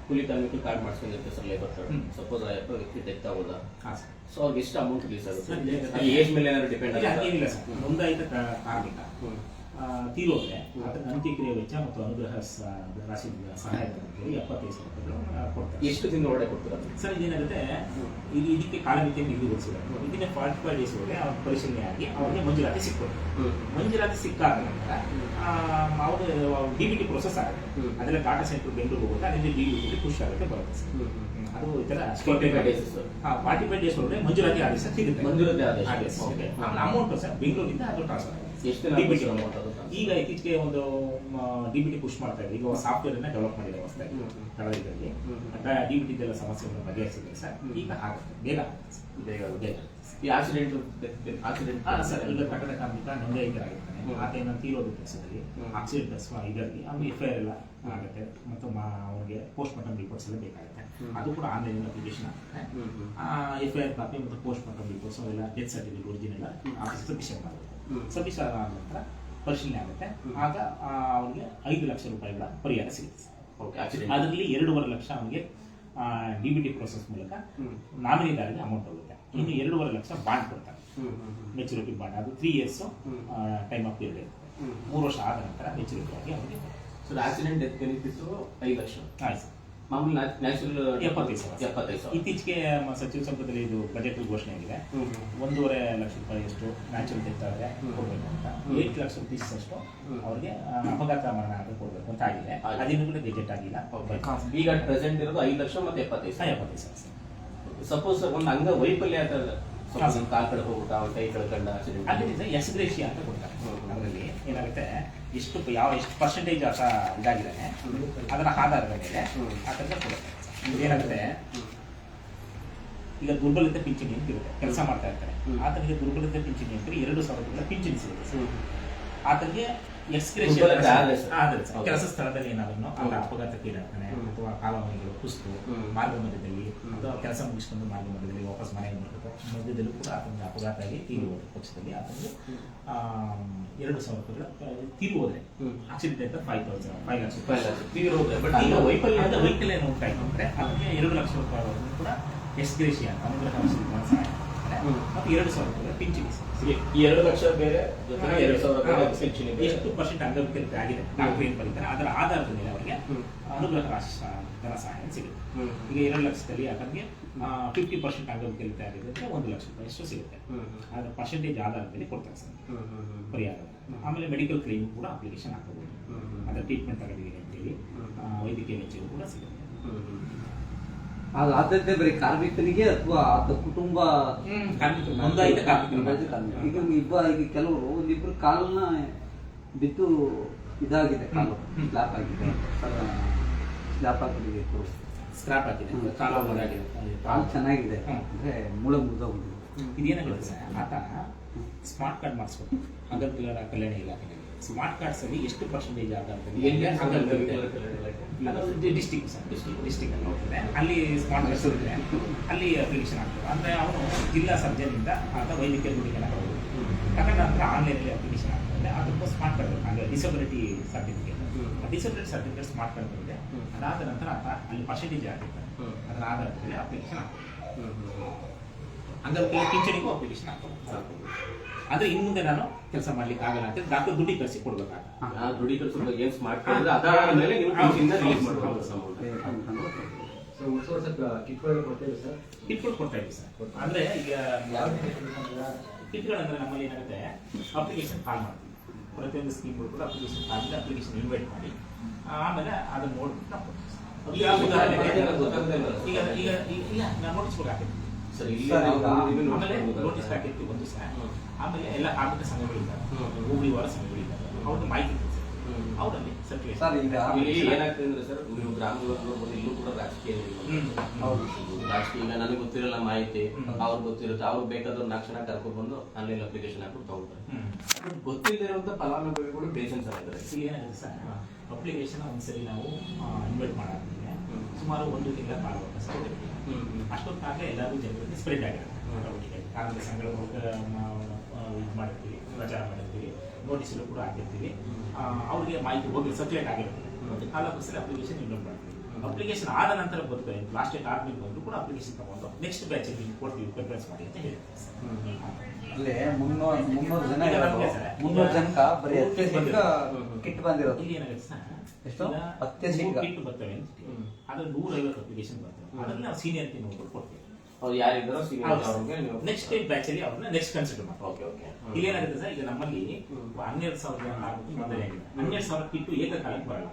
ಕೂಲಿ ಕಾರ್ಮಿಕರು ಕಾರ್ಡ್ ಮಾಡಿಸ್ಕೊಂಡಿರ್ತಾರೆ ಸರ್, ಲೇಬರ್ ಕಾರ್ಡ್. ಹ್ಮ್. ಸಪೋಸ್ ಆ ವ್ಯಕ್ತಿ ಡೆತ್ ಆಗೋದ, ಹಾಂ ಸರ್. ಸೊ ಅವ್ರಿಗೆ ಎಷ್ಟು ಅಮೌಂಟ್ ರಿಲೀಸ್ ಆಗುತ್ತೆ? ಸರ್, ಅಲ್ಲಿ ಏಜ್ ಮೇಲೆ ಏನಾದ್ರು ಡಿಪೆಂಡ್ ಇಲ್ಲ, ಆಗುತ್ತೆ? ಏನಿಲ್ಲ ಸರ್. ನೋಂದಾಯಿತ ಕಾರ್ಮಿಕ ತೀರೋದ್ರೆ ಅದಕ್ಕೆ ಅಂತ್ಯಕ್ರಿಯೆ ವೆಚ್ಚ ಮತ್ತು ಅನುಗ್ರಹ ರಾಶಿ ಸಹಾಯಧನ 75,000 ರೂಪಾಯಿಗಳು ಕೊಡ್ತಾರೆ. ಎಷ್ಟು ದಿನ ಒಳಗಡೆ ಕೊಡ್ತಾರೆ? ಸರ್ ಇದೇನಾಗುತ್ತೆ, ಇದಕ್ಕೆ ಕಾಲಮಿತಿಯನ್ನು ನಿಗದಿಗೊಳಿಸಿದ್ದಾರೆ. ಇದನ್ನೇ 45 ಡೇಸ್ ಒಳಗೆ ಅವ್ರ ಪರಿಶೀಲನೆ ಆಗಿ ಅವ್ರಿಗೆ ಮಂಜೂರಾತಿ ಸಿಕ್ಕೋದು. ಮಂಜೂರಾತಿ ಸಿಕ್ಕಾದ ನಂತರ ಅವ್ರು DBT ಪ್ರೊಸೆಸ್ ಆಗುತ್ತೆ. ಅದೆಲ್ಲ ಡಾಟಾ ಸೆಂಟರ್ ಬೆಂಗಳೂರು ಹೋಗುತ್ತೆ, ಅದರಿಂದ DBT ಪುಷ್ ಆಗುತ್ತೆ, ಬರುತ್ತೆ ಸರ್. ಅದು ಈ ಥರ 45 days ಸರ್. 45 ಡೇಸ್ ಒಳಗೆ ಮಂಜೂರಾತಿ ಆದೇಶ ಸಿಗುತ್ತೆ. ಮಂಜೂರಾತಿ ಆದೇಶ. ಆಮೇಲೆ ಅಮೌಂಟ್ ಸರ್ ಬೆಂಗಳೂರಿಂದ ಅದು ಟ್ರಾನ್ಸ್ಫರ್ ಆಗುತ್ತೆ. ಎಷ್ಟು ದಿನ DBT amount ಅದು? ಈಗ ಇತ್ತೀಚೆಗೆ ಒಂದು DBT ಪುಷ್ ಮಾಡ್ತಾ ಇದೆ. ಈಗ ಸಾಫ್ಟ್ವೇರ್ ಅನ್ನ ಡೆವಲಪ್ ಮಾಡಿದೆ ಹೊಸದಾಗಿ ಕಳೆದಲ್ಲಿ. DBT ಇದೆಲ್ಲ ಸಮಸ್ಯೆಗಳನ್ನು ಬಗೆಹರಿಸಿದೆ ಸರ್. ಈಗ ಆಗುತ್ತೆ, ಬೇಗ ಆಗುತ್ತೆ ಸರ್. ಬೇಗ ಈ ಆಕ್ಸಿಡೆಂಟ್ ಸರ್. ಈಗ ಕಟ್ಟಡ ಕಾರ್ಮಿಕ ನೋಂದಾಯಿತರಾಗಿರ್ತಾನೆ, ಆತ ಏನಂತ ತೀರೋದು ಕೆಲಸದಲ್ಲಿ ಆಕ್ಸಿಡೆಂಟ್ ಇದರಲ್ಲಿ ಅವ್ನಿಗೆ FIR ಎಲ್ಲ ಆಗುತ್ತೆ ಮತ್ತು ಅವ್ರಿಗೆ ಪೋಸ್ಟ್ ಮಾರ್ಟಮ್ ರಿಪೋರ್ಟ್ಸ್ ಎಲ್ಲ ಬೇಕಾಗುತ್ತೆ. ಅದು ಕೂಡ ಆನ್ಲೈನ್ ಅಪ್ಲಿಕೇಶನ್ ಆಗುತ್ತೆ. FIR ಕಾಪಿ ಮತ್ತು ಪೋಸ್ಟ್ ಮಾರ್ಟಮ್ ರಿಪೋರ್ಟ್ಸ್ ಅವೆಲ್ಲ death certificate original office submission ಮಾಡುತ್ತೆ. ಸಬ್ಮಿಷನ್ ಆದ ನಂತರ ಪರಿಶೀಲನೆ ಆಗುತ್ತೆ. ಆಗ ಅವನಿಗೆ 5 ಲಕ್ಷ ರೂಪಾಯಿಗಳ ಪರಿಹಾರ ಸಿಗುತ್ತೆ. ಅದರಲ್ಲಿ 2.5 ಲಕ್ಷ ಅವನಿಗೆ DBT ಪ್ರೋಸೆಸ್ ಮೂಲಕ ನಾಮಿನಿದಾರರಿಗೆ ಅಮೌಂಟ್ ಹೋಗುತ್ತೆ. ಇನ್ನು 2.5 ಲಕ್ಷ ಬಾಂಡ್ ಕೊಡ್ತಾರೆ, ಮೆಚುರಿಟಿ ಬಾಂಡ್. ಅದು 3 years ಟೈಮ್ ಆಫ್ ಪೀರಿಯಡ್ ಇರುತ್ತೆ. 3 ವರ್ಷ ಆದ ನಂತರ ಮೆಚುರಿಟಿ ಆಗಿ ಅವನಿಗೆ sir accident death benefit 5 lakh. ಆಯ್ತು ಸರ್. ಮಾಮೂಲಿ ನ್ಯಾಚುರಲ್ 75,000. ಇತ್ತೀಚೆಗೆ ಸಚಿವ ಸಂಪುಟದಲ್ಲಿ ಇದು ಬಜೆಟ್ ಘೋಷಣೆ ಆಗಿದೆ. 1.5 ಲಕ್ಷ ರೂಪಾಯಿ ಅಷ್ಟು ನ್ಯಾಚುರಲ್ ಡೆತ್ ಆದರೆ ಕೊಡಬೇಕು ಅಂತ, 8 ಲಕ್ಷ ರೂಪೀಸ್ ಅಷ್ಟು ಅವ್ರಿಗೆ ಅಪಘಾತ ಮರಣ ಆದರೆ ಕೊಡಬೇಕು ಅಂತ ಆಗಿದೆ. ಅದಿನ್ನೂ ಕೂಡ ಗೆಜೆಟ್ ಆಗಿಲ್ಲ. ಈಗ ಪ್ರೆಸೆಂಟ್ ಇರೋದು 5 ಲಕ್ಷ ಮತ್ತೆ 75,000. ಸಪೋಸ್ ಒಂದು ಅಂಗ ವೈಫಲ್ಯ ಕಾಲ್ ಕಡೆ ಹೋಗ್ಬಿಟ್ಟು ಅವ್ನ ಕೈ ಕಳ್ಕೊಂಡ ಆಕ್ಸಿಡೆಂಟ್ ಅಲ್ಲಿ ಎಕ್ಸ್ಗ್ರೇಷಿಯಾ ಅಂತ ಕೊಡ್ತಾರೆ. ಅದರಲ್ಲಿ ಏನಾಗುತ್ತೆ, ಎಷ್ಟು ಪರ್ಸೆಂಟೇಜ್ ಆತ ಇದಾಗಿದ್ದಾನೆ ಅದರ ಆಧಾರದ ಮೇಲೆ ಆತಂಕ ಕೊಡುತ್ತೆ. ಏನಾಗುತ್ತೆ, ಈಗ ದುರ್ಬಲತೆ ಪಿಂಚಣಿ ಅಂತ ಇರುತ್ತೆ, ಕೆಲಸ ಮಾಡ್ತಾ ಇರ್ತಾರೆ. ಆತನಿಗೆ ದುರ್ಬಲತೆ ಪಿಂಚಣಿ ಅಂತ 2,000 ರೂಪಾಯಿ ಪಿಂಚಣಿ ಸಿಗುತ್ತೆ. ಆತನಿಗೆ ಕೆಲಸ ಸ್ಥಳದಲ್ಲಿ ಏನಾದ್ರು ಅಪಘಾತಕ್ಕೀಡಾಗ್ತಾನೆ ಅಥವಾ ಕಾಲುವೆಗಳು ಕುಸಿತು ಮಾರ್ಗ ಮಧ್ಯದಲ್ಲಿ ಅಥವಾ ಕೆಲಸ ಮುಗಿಸ್ಕೊಂಡು ಮಾರ್ಗ ಮಧ್ಯದಲ್ಲಿ ವಾಪಸ್ ಮನೆಗೆ ಬರಬೇಕು, ಮಧ್ಯದಲ್ಲೂ ಕೂಡ ಆತನಿಗೆ ಅಪಘಾತ ಆಗಿ ತೀರುವ ಪಕ್ಷದಲ್ಲಿ ಆತನಿಗೆ 2,000 ರೂಪಾಯಿಗಳ ತೀರುವುದ್ರೆ ಆಕ್ಸಿಡೆಂಟ್ ಅಂತ 5 ಲಕ್ಷ ರೂಪಾಯಿ. ವೈಕಲ್ಯ ಏನು ಉಂಟಾಯ್ತು ಅಂದ್ರೆ ಅದಕ್ಕೆ 2 ಲಕ್ಷ ರೂಪಾಯಿವರೆಗೂ ಕೂಡ ಎಕ್ಸ್ಗ್ರೇಷಿಯಾ ಅಂತ ಅನುಗ್ರಹ ಸಹಾಯ ಮತ್ತು 2,000 ರೂಪಾಯಿ ಪಿಂಚಣಿ. ಈ 2 ಲಕ್ಷ ಬೇರೆ, 2,000 ರೂಪಾಯಿ ಪಿಂಚಣಿ. ಎಷ್ಟು ಪರ್ಸೆಂಟ್ ಅಂಗವಿಕಲತೆ ಆಗಿದೆ ಡಾಕ್ಟರ್ ಏನು ಬರೀತಾರೆ ಅದರ ಆಧಾರದ ಮೇಲೆ ಅವರಿಗೆ ಅನುಗ್ರಹ ರಾಶಿ ಧನ ಸಹಾಯ ಸಿಗುತ್ತೆ. ಈಗ 2 ಲಕ್ಷದಲ್ಲಿ ಆತನಿಗೆ 50% ಅಂಗವಿಕಲತೆ ಆಗಿದೆ ಅಂದರೆ 1 ಲಕ್ಷ ರೂಪಾಯಿ ಅಷ್ಟು ಸಿಗುತ್ತೆ. ಅದರ ಪರ್ಸೆಂಟೇಜ್ ಆಧಾರದ ಮೇಲೆ ಕೊಡ್ತಾರೆ ಸರ್ ಪರಿಹಾರ. ಆಮೇಲೆ ಮೆಡಿಕಲ್ ಕ್ಲೈಮ್ ಕೂಡ ಅಪ್ಲಿಕೇಶನ್ ಹಾಕಬಹುದು. ಅದರ ಟ್ರೀಟ್ಮೆಂಟ್ ತಗೊಂಡಿದ್ದೀನಿ ಅಂತೇಳಿ ವೈದ್ಯಕೀಯ ವೆಚ್ಚಗಳು ಕೂಡ ಸಿಗುತ್ತೆ. ಅದು ಆದ್ಯತೆ ಬರೀ ಕಾರ್ಮಿಕನಿಗೆ ಅಥವಾ ಆತ ಕುಟುಂಬ ನೋಂದಾಯಿತ ಕಾರ್ಮಿಕರು. ಈಗ ಕೆಲವರು ಒಂದಿಬ್ರು ಕಾಲನ್ನ ಬಿದ್ದು ಇದಾಗಿದೆ, ಕಾಲು ಸ್ಲಾಪ್ ಆಗಿದೆ, ಸ್ಲಾಪ್ ಹಾಕಿಬೇಕು, ಸ್ಕ್ರಾಪ್ ಆಗಿದೆ, ಕಾಲು ಚೆನ್ನಾಗಿದೆ ಅಂದ್ರೆ ಮೂಳೆ ಮುರಿದೋಗ್ಬಿಟ್ಟು. ಇದೇನಾಗುತ್ತೆ ಸರ್, ಆತ ಸ್ಮಾರ್ಟ್ ಕಾರ್ಡ್ ಮಾಡಿಸ್ಬೇಕು ಅಂಗವಿಕಲರ ಕಲ್ಯಾಣ ಇಲಾಖೆಯಲ್ಲಿ. ಸ್ಮಾರ್ಟ್ ಕಾರ್ಡ್ಸ್ ಅಲ್ಲಿ ಎಷ್ಟು ಪರ್ಸೆಂಟೇಜ್ ಡಿಸ್ಟಿಕ್ ಅಲ್ಲಿ ಹೋಗ್ತದೆ, ಅಲ್ಲಿ ಸ್ಮಾರ್ಟ್ ಕಾರ್ಡ್ಸ್ ಇರುತ್ತೆ, ಅಲ್ಲಿ ಅಪ್ಲಿಕೇಶನ್ ಆಗ್ತದೆ. ಅಂದರೆ ಅವನು ಜಿಲ್ಲಾ ಸರ್ಜನಿಂದ ಆತ ವೈದ್ಯಕೀಯ ಗುಳಿಗೆನ ತಗೊಳ್ಬೋದು. ತಗೊಂಡ ನಂತರ ಆನ್ಲೈನಲ್ಲಿ ಅಪ್ಲಿಕೇಶನ್ ಆಗ್ತದೆ. ಅದಕ್ಕೆ ಸ್ಮಾರ್ಟ್ ಕಾರ್ಡ್ ಬೇಕು, ಅಂದರೆ disability certificate. Disability certificate smart card ಬರುತ್ತೆ. ಅದಾದ ನಂತರ ಆತ ಅಲ್ಲಿ ಪರ್ಸೆಂಟೇಜ್ ಆಗಿರ್ತಾರೆ, ಅದರ ಆಧಾರದ ಮೇಲೆ ಅಪ್ಲಿಕೇಶನ್ ಆಗ್ತದೆ. ಅಂಗವಿಕಲ ಪಿಂಚಣಿಗೂ ಅಪ್ಲಿಕೇಶನ್ ಆಗ್ತದೆ. ಆದ್ರೆ ಇನ್ನು ಮುಂದೆ ನಾನು ಕೆಲಸ ಮಾಡ್ಲಿಕ್ಕೆ ಆಗಲ್ಲ ಅಂತ ಡಾಕ್ಟರ್ ದೃಢೀಕರಿಸಿ ಕೊಡ್ಬೇಕಾಗ್ತದೆ. ದೃಢೀಕರಿಸೋದು ಏನು ಸ್ಮಾರ್ಟ್ ಕಾರ್ಡ್ ಅದಾದ ಮೇಲೆ ನೀವು ಪಿಂಚಣಿನ ರಿಲೀಸ್ ಮಾಡಬಹುದು. ಕಿಟ್ಗಳು ಕೊಡ್ತಾ ಇದ್ದೀವಿ ಸರ್. ಅಂದ್ರೆ ಈಗ ಕಿಟ್ಗಳಂದ್ರೆ ನಮ್ಮಲ್ಲಿ ಏನಾಗುತ್ತೆ, ಅಪ್ಲಿಕೇಶನ್ ಕಾಲ್ ಮಾಡ್ತೀವಿ. ಪ್ರತಿಯೊಂದು ಸ್ಕೀಮ್ಗಳು ಕೂಡ ಅಪ್ಲಿಕೇಶನ್ ಇನ್ವೈಟ್ ಮಾಡಿ ಆಮೇಲೆ ಅದನ್ನ ನೋಡ್ಬಿಟ್ಟು ನಾವು ಕೊಡ್ತೀವಿ ಸರ್. ಈಗ ಗೊತ್ತಾಗದೇ ಇಲ್ಲ ಈಗ ಈಗ ಇಲ್ಲ ನಾವು ನೋಟಿಸ್ ಬೋರ್ಡ್ ಹಾಕಿರ್ತೀವಿ ಸರ್. ಇಲ್ಲಿ ಸರ್, ನಾವು ಈಗ ಆಮೇಲೆ ನೋಟಿಸ್ ಹಾಕಿರ್ತೀವಿ ಒಂದು ಸಹ. ಆಮೇಲೆ ಎಲ್ಲ ಕಾರ್ಮಿಕ ಸಂಘಗಳಿದ್ದಾರೆ, ಹೋಬಳಿ ವಾರ ಸಂಘಗಳಿದ್ದಾರೆ, ಅವ್ರಿಗೆ ಮಾಹಿತಿ ಕೊಡ್ತೀವಿ ಅವರಲ್ಲಿ ಸರ್ಕ್ಯುಲೇಷನ್. ಸರ್ ಈಗ ಇಲ್ಲಿ ಏನಾಗ್ತದೆ ಅಂದ್ರೆ ಸರ್, ನೀವು ಗ್ರಾಮಗಳಲ್ಲಿ ನೋಡ್ಬೋದು, ಇಲ್ಲೂ ಕೂಡ ರಾಜಕೀಯ ಇದೆ. ರಾಜಕೀಯ ಈಗ ನನಗೆ ಗೊತ್ತಿರಲ್ಲ ಮಾಹಿತಿ, ಅವ್ರಿಗೆ ಗೊತ್ತಿರುತ್ತೆ, ಅವ್ರು ಬೇಕಾದವ್ರು 4 ಜನ ಕರ್ಕೊಂಡು ಬಂದು ಆನ್ಲೈನ್ ಅಪ್ಲಿಕೇಶನ್ ಹಾಕ್ಬಿಟ್ಟು ತಗೊಳ್ತಾರೆ. ಬಟ್ ಗೊತ್ತಿಲ್ಲದಿರುವಂತ ಫಲಾನುಭವಿಗಳು ಪೇಷನ್ಸ್ ಆಗಿದ್ದಾರೆ. ಇಲ್ಲಿ ಏನಾಗುತ್ತೆ ಸರ್, ಅಪ್ಲಿಕೇಶನ್ ಒಂದ್ಸರಿ ನಾವು ಇನ್ವೈಟ್ ಮಾಡಾದ್ಮೇಲೆ ಸುಮಾರು 1 ತಿಂಗಳ ಕಾಲ ಸರ್ ಅಷ್ಟೊತ್ತಾಗಲೇ ಎಲ್ಲರಿಗೂ ಜನರಿಗೆ ಸ್ಪ್ರೆಡ್ ಆಗಿರುತ್ತೆ. ಕಾರ್ಮಿಕ ಸಂಘಗಳ ಮೂಲಕ ಇದು ಮಾಡಿರ್ತೀವಿ, ಪ್ರಚಾರ ಮಾಡಿರ್ತೀವಿ, ನೋಟಿಸ್ಗಳು ಕೂಡ ಹಾಕಿರ್ತೀವಿ, ಅವ್ರಿಗೆ ಮಾಹಿತಿ ಹೋಗಿ ಸರ್ಕ್ಯುಲೇಟ್ ಆಗಿರುತ್ತೆ. ಕಾಲಕ್ಕೋಸ್ಕರ ಅಪ್ಲಿಕೇಶನ್ ಇನ್ವೈಟ್ ಮಾಡ್ತೀವಿ. ಅಪ್ಲಿಕೇಶನ್ ಆದ ನಂತರ ಬರ್ತದೆ, ಲಾಸ್ಟ್ ಡೇಟ್ ಆದ್ಮೇಲೆ ಬಂದು ಕೂಡ ಅಪ್ಲಿಕೇಶನ್ ತಗೊಂಡು ನೆಕ್ಸ್ಟ್ ಬ್ಯಾಚ್ ಕೊಡ್ತೀವಿ, ಪ್ರಿಫರೆನ್ಸ್ ಮಾಡಿ ಅಂತ ಹೇಳ್ತೀವಿ ಸರ್. ಅಲ್ಲಿ 300 ಜನ ಇರೋದು, 300 ಜನಕ್ಕೆ ಬರೀ 10 ಕಿಟ್ ಬಂದಿರೋದು. ಇಲ್ಲಿ ಏನಾಗುತ್ತೆ ಸರ್, ಎಷ್ಟು? 10 ಕಿಟ್ ಬರ್ತವೆ ಅಂತ ಅದ್ರಲ್ಲಿ 150 ಅಪ್ಲಿಕೇಶನ್ ಬರ್ತವೆ. ಅದನ್ನ ನಾವು ಸೀನಿಯರ್ ನೋಡ್ಬಿಟ್ಟು ಕೊಡ್ತೀವಿ. ಅವ್ರು ಯಾರಿದ್ದಾರೋ ನೆಕ್ಸ್ಟ್ ಬ್ಯಾಚ್ ಅಲ್ಲಿ ಅವ್ರನ್ನ ನೆಕ್ಸ್ಟ್ ಕನ್ಸಿಡರ್ ಮಾಡ್ತೀವಿ. Okay okay. ಇಲ್ಲಿ ಏನಾಗುತ್ತೆ ಸರ್, ಈಗ ನಮ್ಮಲ್ಲಿ 12,000 ಜನ ಆಗುತ್ತೆ ಮೊದಲೇ ಆಗಿದೆ. 12,000 ಕಿಟ್ಟು ಏಕಕಾಲಕ್ಕೆ ಬರಲ್ಲ,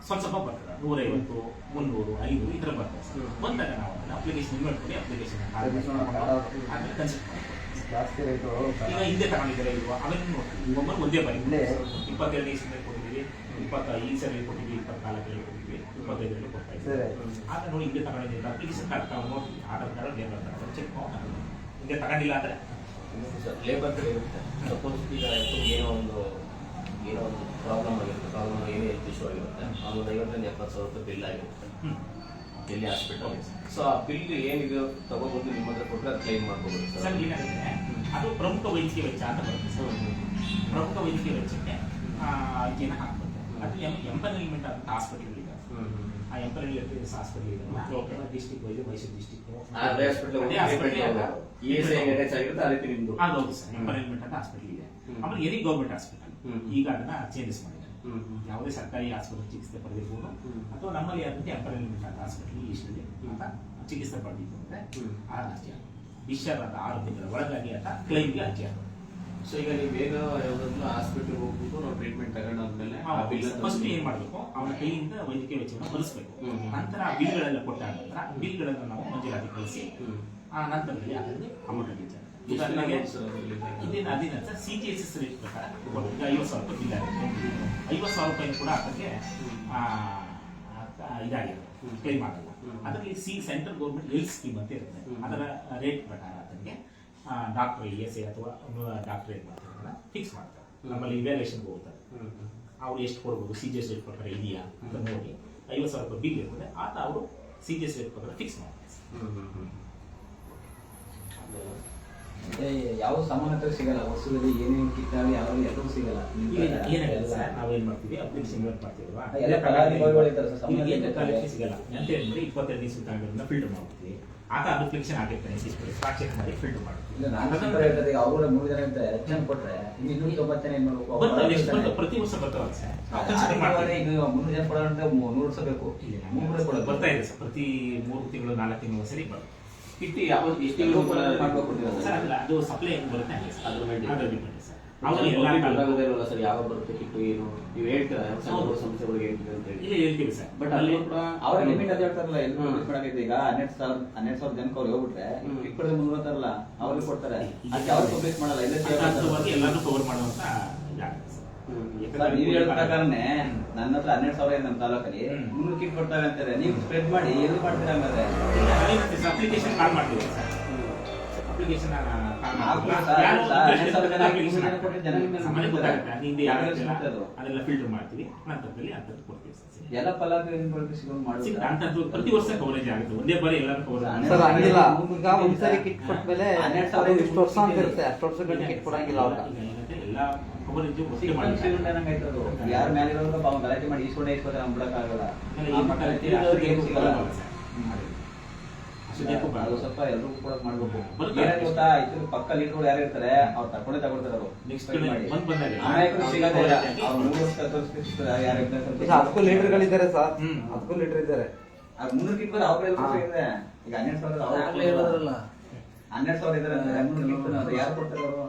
ಸ್ವಲ್ಪ ಬರ್ತದೆ, 150, 300, 500 ಈ ತರ ಬರ್ತದೆ ಸರ್. ಬಂದಾಗ ನಾವು ಅದನ್ನ ಅಪ್ಲಿಕೇಶನ್ ಇನ್ವೈಟ್ ಮಾಡಿ ಅಪ್ಲಿಕೇಶನ್ ಆಮೇಲೆ ಕನ್ಸಿಡರ್ ಮಾಡ್ತೀವಿ. ಜಾಸ್ತಿ ರೇಟು ಈಗ ಹಿಂದೆ ತಗೊಂಡಿದ್ದಾರೆ ಇಲ್ವಾ ಅವೆಲ್ಲ ನೋಡ್ತೀವಿ. ಒಬ್ಬರು ಒಂದೇ ಬಾರಿ ಇಲ್ಲೇ 22 ಇಸ್ರಲ್ಲಿ ಕೊಟ್ಟಿದ್ದೀವಿ, 25 ಈ ಸರಿ ಕೊಟ್ಟಿದ್ದೀವಿ, 24 ಕೊಟ್ಟಿದ್ದೀವಿ, 25 ಕೊಡ್ತಾ ಇದ್ದೀವಿ. ಆಗ ನೋಡಿ ಹಿಂದೆ ತಗೊಂಡಿದ್ದೀವಿ, ಅಪ್ಲಿಕೇಶನ್ ಕಾರ್ಡ್ ತಗೊಂಡು ನೋಡ್ತೀವಿ, Aadhaar card labour card check ಮಾಡಿ ಹಿಂದೆ ತಗೊಂಡಿಲ್ಲ ಅಂದ್ರೆ ಲೇಬರ್ ಕಡೆ ಇರುತ್ತೆ. ಸಪೋಸ್ ಈಗ ಏನೋ ಒಂದು ಪ್ರಾಬ್ಲಮ್ ಆಗಿರುತ್ತೆ, ಏನೇ ಹೆಲ್ತ್ ಇಶ್ಯೂ ಆಗಿರುತ್ತೆ, ಒಂದು 50,000 ರೂಪಾಯಿ ಬಿಲ್ ಆಗಿರುತ್ತೆ ಎಲ್ಲಿ ಹಾಸ್ಪಿಟಲ್. ಸೊ ಆ ಬಿಲ್ ಏನಿದೆ ತಗೊಬಂದು ನಿಮ್ಮ ಹತ್ರ ಕೊಟ್ಟರೆ ಅದು ಕ್ಲೈಮ್ ಮಾಡ್ಬೋದು ಸರ್. ಏನಾಗುತ್ತೆ, ಅದು ಪ್ರಮುಖ ವೈದ್ಯಕೀಯ ವೆಚ್ಚ ಅಂತ ಬರುತ್ತೆ ಸರ್. ಪ್ರಮುಖ ವೈದ್ಯಕೀಯ ವೆಚ್ಚಕ್ಕೆ ಅರ್ಜಿನ ಹಾಕ್ಬೇಕು. ಅದು ಎಂಪನಲ್ಮೆಂಟ್ ಅಂತ ಹಾಸ್ಪಿಟಲ್ ಇದೆ. ಆ ಎಂಪನಲ್ಮೆಂಟ್ ಹಾಸ್ಪಿಟಲ್ ಇದೆ, ಡಿಸ್ಟಿಕ್ ವೈದ್ಯ ಮೈಸೂರು ಡಿಸ್ಟಿಕ್ ಹೌದು ಸರ್. ಎಂಪನಲ್ಮೆಂಟ್ ಅಂತ ಹಾಸ್ಪಿಟಲ್ ಇದೆ. ಆಮೇಲೆ ಎನಿ ಗೌರ್ಮೆಂಟ್ ಹಾಸ್ಪಿಟಲ್ ಈಗ ಅದನ್ನ ಚೇಂಜಸ್ ಮಾಡಿದ್ದಾರೆ. ಯಾವುದೇ ಸರ್ಕಾರಿ ಆಸ್ಪತ್ರೆ ಚಿಕಿತ್ಸೆ ಪಡೆದಿರ್ಬೋದು, ಅಥವಾ ನಮ್ಮಲ್ಲಿ ಯಾವ್ದು ಎಂಪನಲ್ಮೆಂಟ್ ಅಂತ ಹಾಸ್ಪಿಟಲ್ ಲಿಸ್ಟಲ್ಲಿ ಅಂತ ಚಿಕಿತ್ಸೆ ಪಡೆದಿದ್ದು ಅಂದ್ರೆ ಆ ಅರ್ಜಿ ಡಿಸ್ಚಾರ್ಜ್ ಆದ 6 ತಿಂಗಳ ಒಳಗಾಗಿ ಅಂತ ಕ್ಲೈಮ್ಗೆ ಅರ್ಜಿ ಹಾಕೋದು. ಸೊ ಈಗ ನೀವು ಬೇಗ ಯಾವುದಾದ್ರು ಹಾಸ್ಪಿಟಲ್ ಹೋಗ್ಬಿಟ್ಟು ನಾವು ಟ್ರೀಟ್ಮೆಂಟ್ ತಗೊಂಡಾದ್ಮೇಲೆ ಫಸ್ಟ್ ಏನ್ ಮಾಡ್ಬೇಕು, ಅವನ ಕೈಯಿಂದ ವೈದ್ಯಕೀಯ ವೆಚ್ಚವನ್ನು ಭರಿಸಬೇಕು. ನಂತರ ಆ ಬಿಲ್ಗಳೆಲ್ಲ ಕೊಟ್ಟಾದ ನಂತರ ಬಿಲ್ಗಳನ್ನು ನಾವು ಮಂಜೂರಾತಿ ಕಳಿಸಿ ಆ ನಂತರದಲ್ಲಿ ಅದರಲ್ಲಿ ಅಮೌಂಟ್ ಅಲ್ಲಿದೆ. ಅದಿನ ಸರ್ CGHS ರೇಟ್ ಪ್ರಕಾರ ಈಗ 50,000 ರೂಪಾಯಿ ಬಿಲ್ ಆಗುತ್ತೆ. 50,000 ರೂಪಾಯಿ ಕೂಡ ಅದಕ್ಕೆ ಇದಾಗಿದೆ, ಕ್ಲೈಮ್ ಆಗಲ್ಲ. ಅದರಲ್ಲಿ ಸೆಂಟ್ರಲ್ ಗೌರ್ಮೆಂಟ್ ಹೆಲ್ತ್ ಸ್ಕೀಮ್ ಅಂತ ಇರುತ್ತೆ. ಅದರ ರೇಟ್ ಪ್ರಕಾರ ಅದಕ್ಕೆ ಡಾಕ್ಟರ್ ESI ಅಥವಾ ಡಾಕ್ಟರ್ ಏನ್ ಮಾಡ್ತಾರೆ ಫಿಕ್ಸ್ ಮಾಡ್ತಾರೆ. ನಮ್ಮಲ್ಲಿ ಇವ್ಯಾಲ್ಯೂಯೇಷನ್ಗೆ ಹೋಗ್ತಾರೆ, ಅವ್ರು ಎಷ್ಟು ಕೊಡ್ಬೋದು CGHS ರೇಟ್ ಪ್ರಕಾರ ಇದೆಯಾ ಅಂತ ನೋಡಿ 50,000 ರೂಪಾಯಿ ಬಿಲ್ ಇರ್ತದೆ, ಆತ ಅವರು CGHS ರೇಟ್ ಪ್ರಕಾರ ಫಿಕ್ಸ್ ಮಾಡ್ತಾರೆ. ಯಾವ ಸಮಾನತೆ ಸಿಗಲ್ಲ, ವರ್ಷದಲ್ಲಿ ಏನೇನು ಕಿಟ್ಟಾಗಿ ಯಾವ ಎಲ್ಲವೂ ಸಿಗಲ್ಲ. ಏನಾಗುತ್ತೆ ಸರ್, ನಾವೇನ್ ಮಾಡ್ತೀವಿ ಅಪ್ಲಿಕೇಶನ್ ಇನ್ವೈಟ್ ಮಾಡ್ತೀವಲ್ವಾ, ಎಲ್ಲ ಫಲಾನುಭವಿಗಳಿದ್ದಾರೆ ಸರ್, ಏಕಕಾಲಕ್ಕೆ ಸಿಗಲ್ಲ ಅಂತ ಹೇಳಿದ್ರೆ 25 ದಿವಸ ತಗೊಂಡ್ರನ್ನ ಫಿಲ್ಟರ್ ಮಾಡ್ತೀವಿ. ಆಗ ಅಪ್ಲಿಕೇಶನ್ ಆಗಿರ್ತಾನೆ ಸ್ಪಾಟ್ ಚೆಕ್ ಮಾಡಿ ಫಿಲ್ಟರ್ ಮಾಡ್ತೀವಿ. ಇಲ್ಲ ನಾನು ಹೇಳ್ತದೆ ಈಗ ಅವರು 3 ಜನ ಅಂತ ಹೆಚ್ಚಾಗಿ ಕೊಟ್ರೆ ಇನ್ನು 90 ಜನ ಏನ್ ಮಾಡ್ಬೇಕು, ಪ್ರತಿ ವರ್ಷ ಬರ್ತಾವಲ್ಲ ಸರ್. ಈಗ 300 ಜನ ಕೊಡೋದಂటే 100 ವರ್ಷ ಬೇಕು. ಬರ್ತಾ ಇದೆ ಸರ್, ಪ್ರತಿ 3 ತಿಂಗಳು 4 ತಿಂಗಳು ಸರಿ ಬರುತ್ತೆ. ಕಿಟ್ಟಿ ಯಾವ ಎಷ್ಟು ಮಾಡ್ಬೇಕು ಸರ್ ಅಲ್ಲ, ಅದು ಸಪ್ಲೈ ಬರುತ್ತೆ ಅದ್ರ ಮೇಲೆ ಡಿಪೆಂಡ್ ಸರ್. ಅವ್ರಿಗೆ ಎಲ್ಲ ಗೊತ್ತಾಗೋದಿಲ್ಲ ಸರ್ ಯಾವ ಬರುತ್ತೆ ಕಿಟ್ಟು ಏನು ನೀವು ಹೇಳ್ತೀರಾ ಸಂಸ್ಥೆಗಳಿಗೆ ಹೇಳ್ತೀವಿ ಅಂತ ಹೇಳಿ. ಇಲ್ಲ ಹೇಳ್ತೀವಿ ಸರ್, ಬಟ್ ಅಲ್ಲಿ ಕೂಡ ಅವ್ರ ಲಿಮಿಟ್ ಅದೇ ಹೇಳ್ತಾರಲ್ಲ, ಎಲ್ಲ ಮಾಡಕೈತೆ. ಈಗ 12,000 ಜನಕ್ಕೆ ಅವ್ರು ಹೋಗ್ಬಿಟ್ರೆ ಕಿಟ್ ಕೊಡೋದು 300 ಅಂತಾರಲ್ಲ, ಅವ್ರಿಗೆ ಕೊಡ್ತಾರೆ. ಅದಕ್ಕೆ ಅವ್ರು ಪಬ್ಲಿಷ್ ಮಾಡಲ್ಲ, ಇಲ್ಲ ಎಲ್ಲಾನು ಕವರ್ ಮಾಡುವಂತ ಇದಾಗುತ್ತೆ ಸರ್. ನೀವು ಹೇಳಿದ ಪ್ರಕಾರನೇ ನನ್ನ ಹತ್ರ 12,000 ಇದೆ ನಮ್ಮ ತಾಲೂಕಲ್ಲಿ, 300 ಕಿಟ್ ಕೊಡ್ತಾರೆ ಅಂತಾರೆ. ನೀವು ಸ್ಪ್ರೆಡ್ ಮಾಡಿ ಎಲ್ಲಿ ಮಾಡ್ತೀರಾ ಹಂಗಾದ್ರೆ? ಅಪ್ಲಿಕೇಶನ್ ಕಾಲ್ ಮಾಡ್ತೀವಿ ಸರ್. ಅಪ್ಲಿಕೇಶನ್ ಅದೆಲ್ಲ ಫಿಲ್ಟರ್ ಮಾಡ್ತೀವಿ, ನಂತರದಲ್ಲಿ ಅಂತದ್ದು ಕೊಡ್ತೀವಿ ಸರ್. ಎಲ್ಲ ಫಲಾನುಭವಿಗಳು ಪ್ರತಿ ವರ್ಷ ಕವರೇಜ್ ಆಗುತ್ತೆ, ಒಂದೇ ಬಾರಿ ಎಲ್ಲರೂ ಕವರೇಜ್ ಸರ್ ಹಂಗಿಲ್ಲ. ಈಗ ಒಂದ್ಸರಿ ಕಿಟ್ ಕೊಟ್ಮೇಲೆ 12,000 ಇಷ್ಟು ವರ್ಷ ಅಂತ ಇರುತ್ತೆ, ಅಷ್ಟು ವರ್ಷ ಗಂಟೆ ಕಿಟ್ ಕೊಡಂಗಿಲ್ಲ ಅವ್ರ. ಎಲ್ಲ ಕವರೇಜ್ ಯಾರ ಮೇಲೆ ಇರೋದು ಗಲಾಟೆ ಮಾಡಿ ಈಸ್ಕೊಂಡೆ ನಮ್ಗೆ ಬಿಡಕ್ಕಾಗಲ್ಲ. ಅದು ಸ್ವಲ್ಪ ಎಲ್ರಿಗೂ ಕೂಡ ಮಾಡ್ಬೇಕು. ಗೊತ್ತಾ, ಇದ್ರ ಪಕ್ಕ ಲೀಡರ್ ಯಾರು ಇರ್ತಾರೆ ಅವ್ರು ತಗೊಂಡೇ ತಗೊಳ್ತಾರೆ. ಅವರು ನಾಯಕರು ಸಿಗೋದಿಲ್ಲ, ಅವ್ರು 3 ವರ್ಷ 10 ವರ್ಷ ಯಾರು ಈಗ 10 ಲೀಡರ್ಗಳಿದ್ದಾರೆ ಸರ್, 10 ಲೀಡರ್ ಇದ್ದಾರೆ. 300 ಕಿಟ್ ಬರ ಅವ್ರ ಇದೆ. ಈಗ 12,000 12,000 ಇದಾರೆ, 300 ಕಿಟ್ ಯಾರು ಕೊಡ್ತಾರೆ ಅವರು?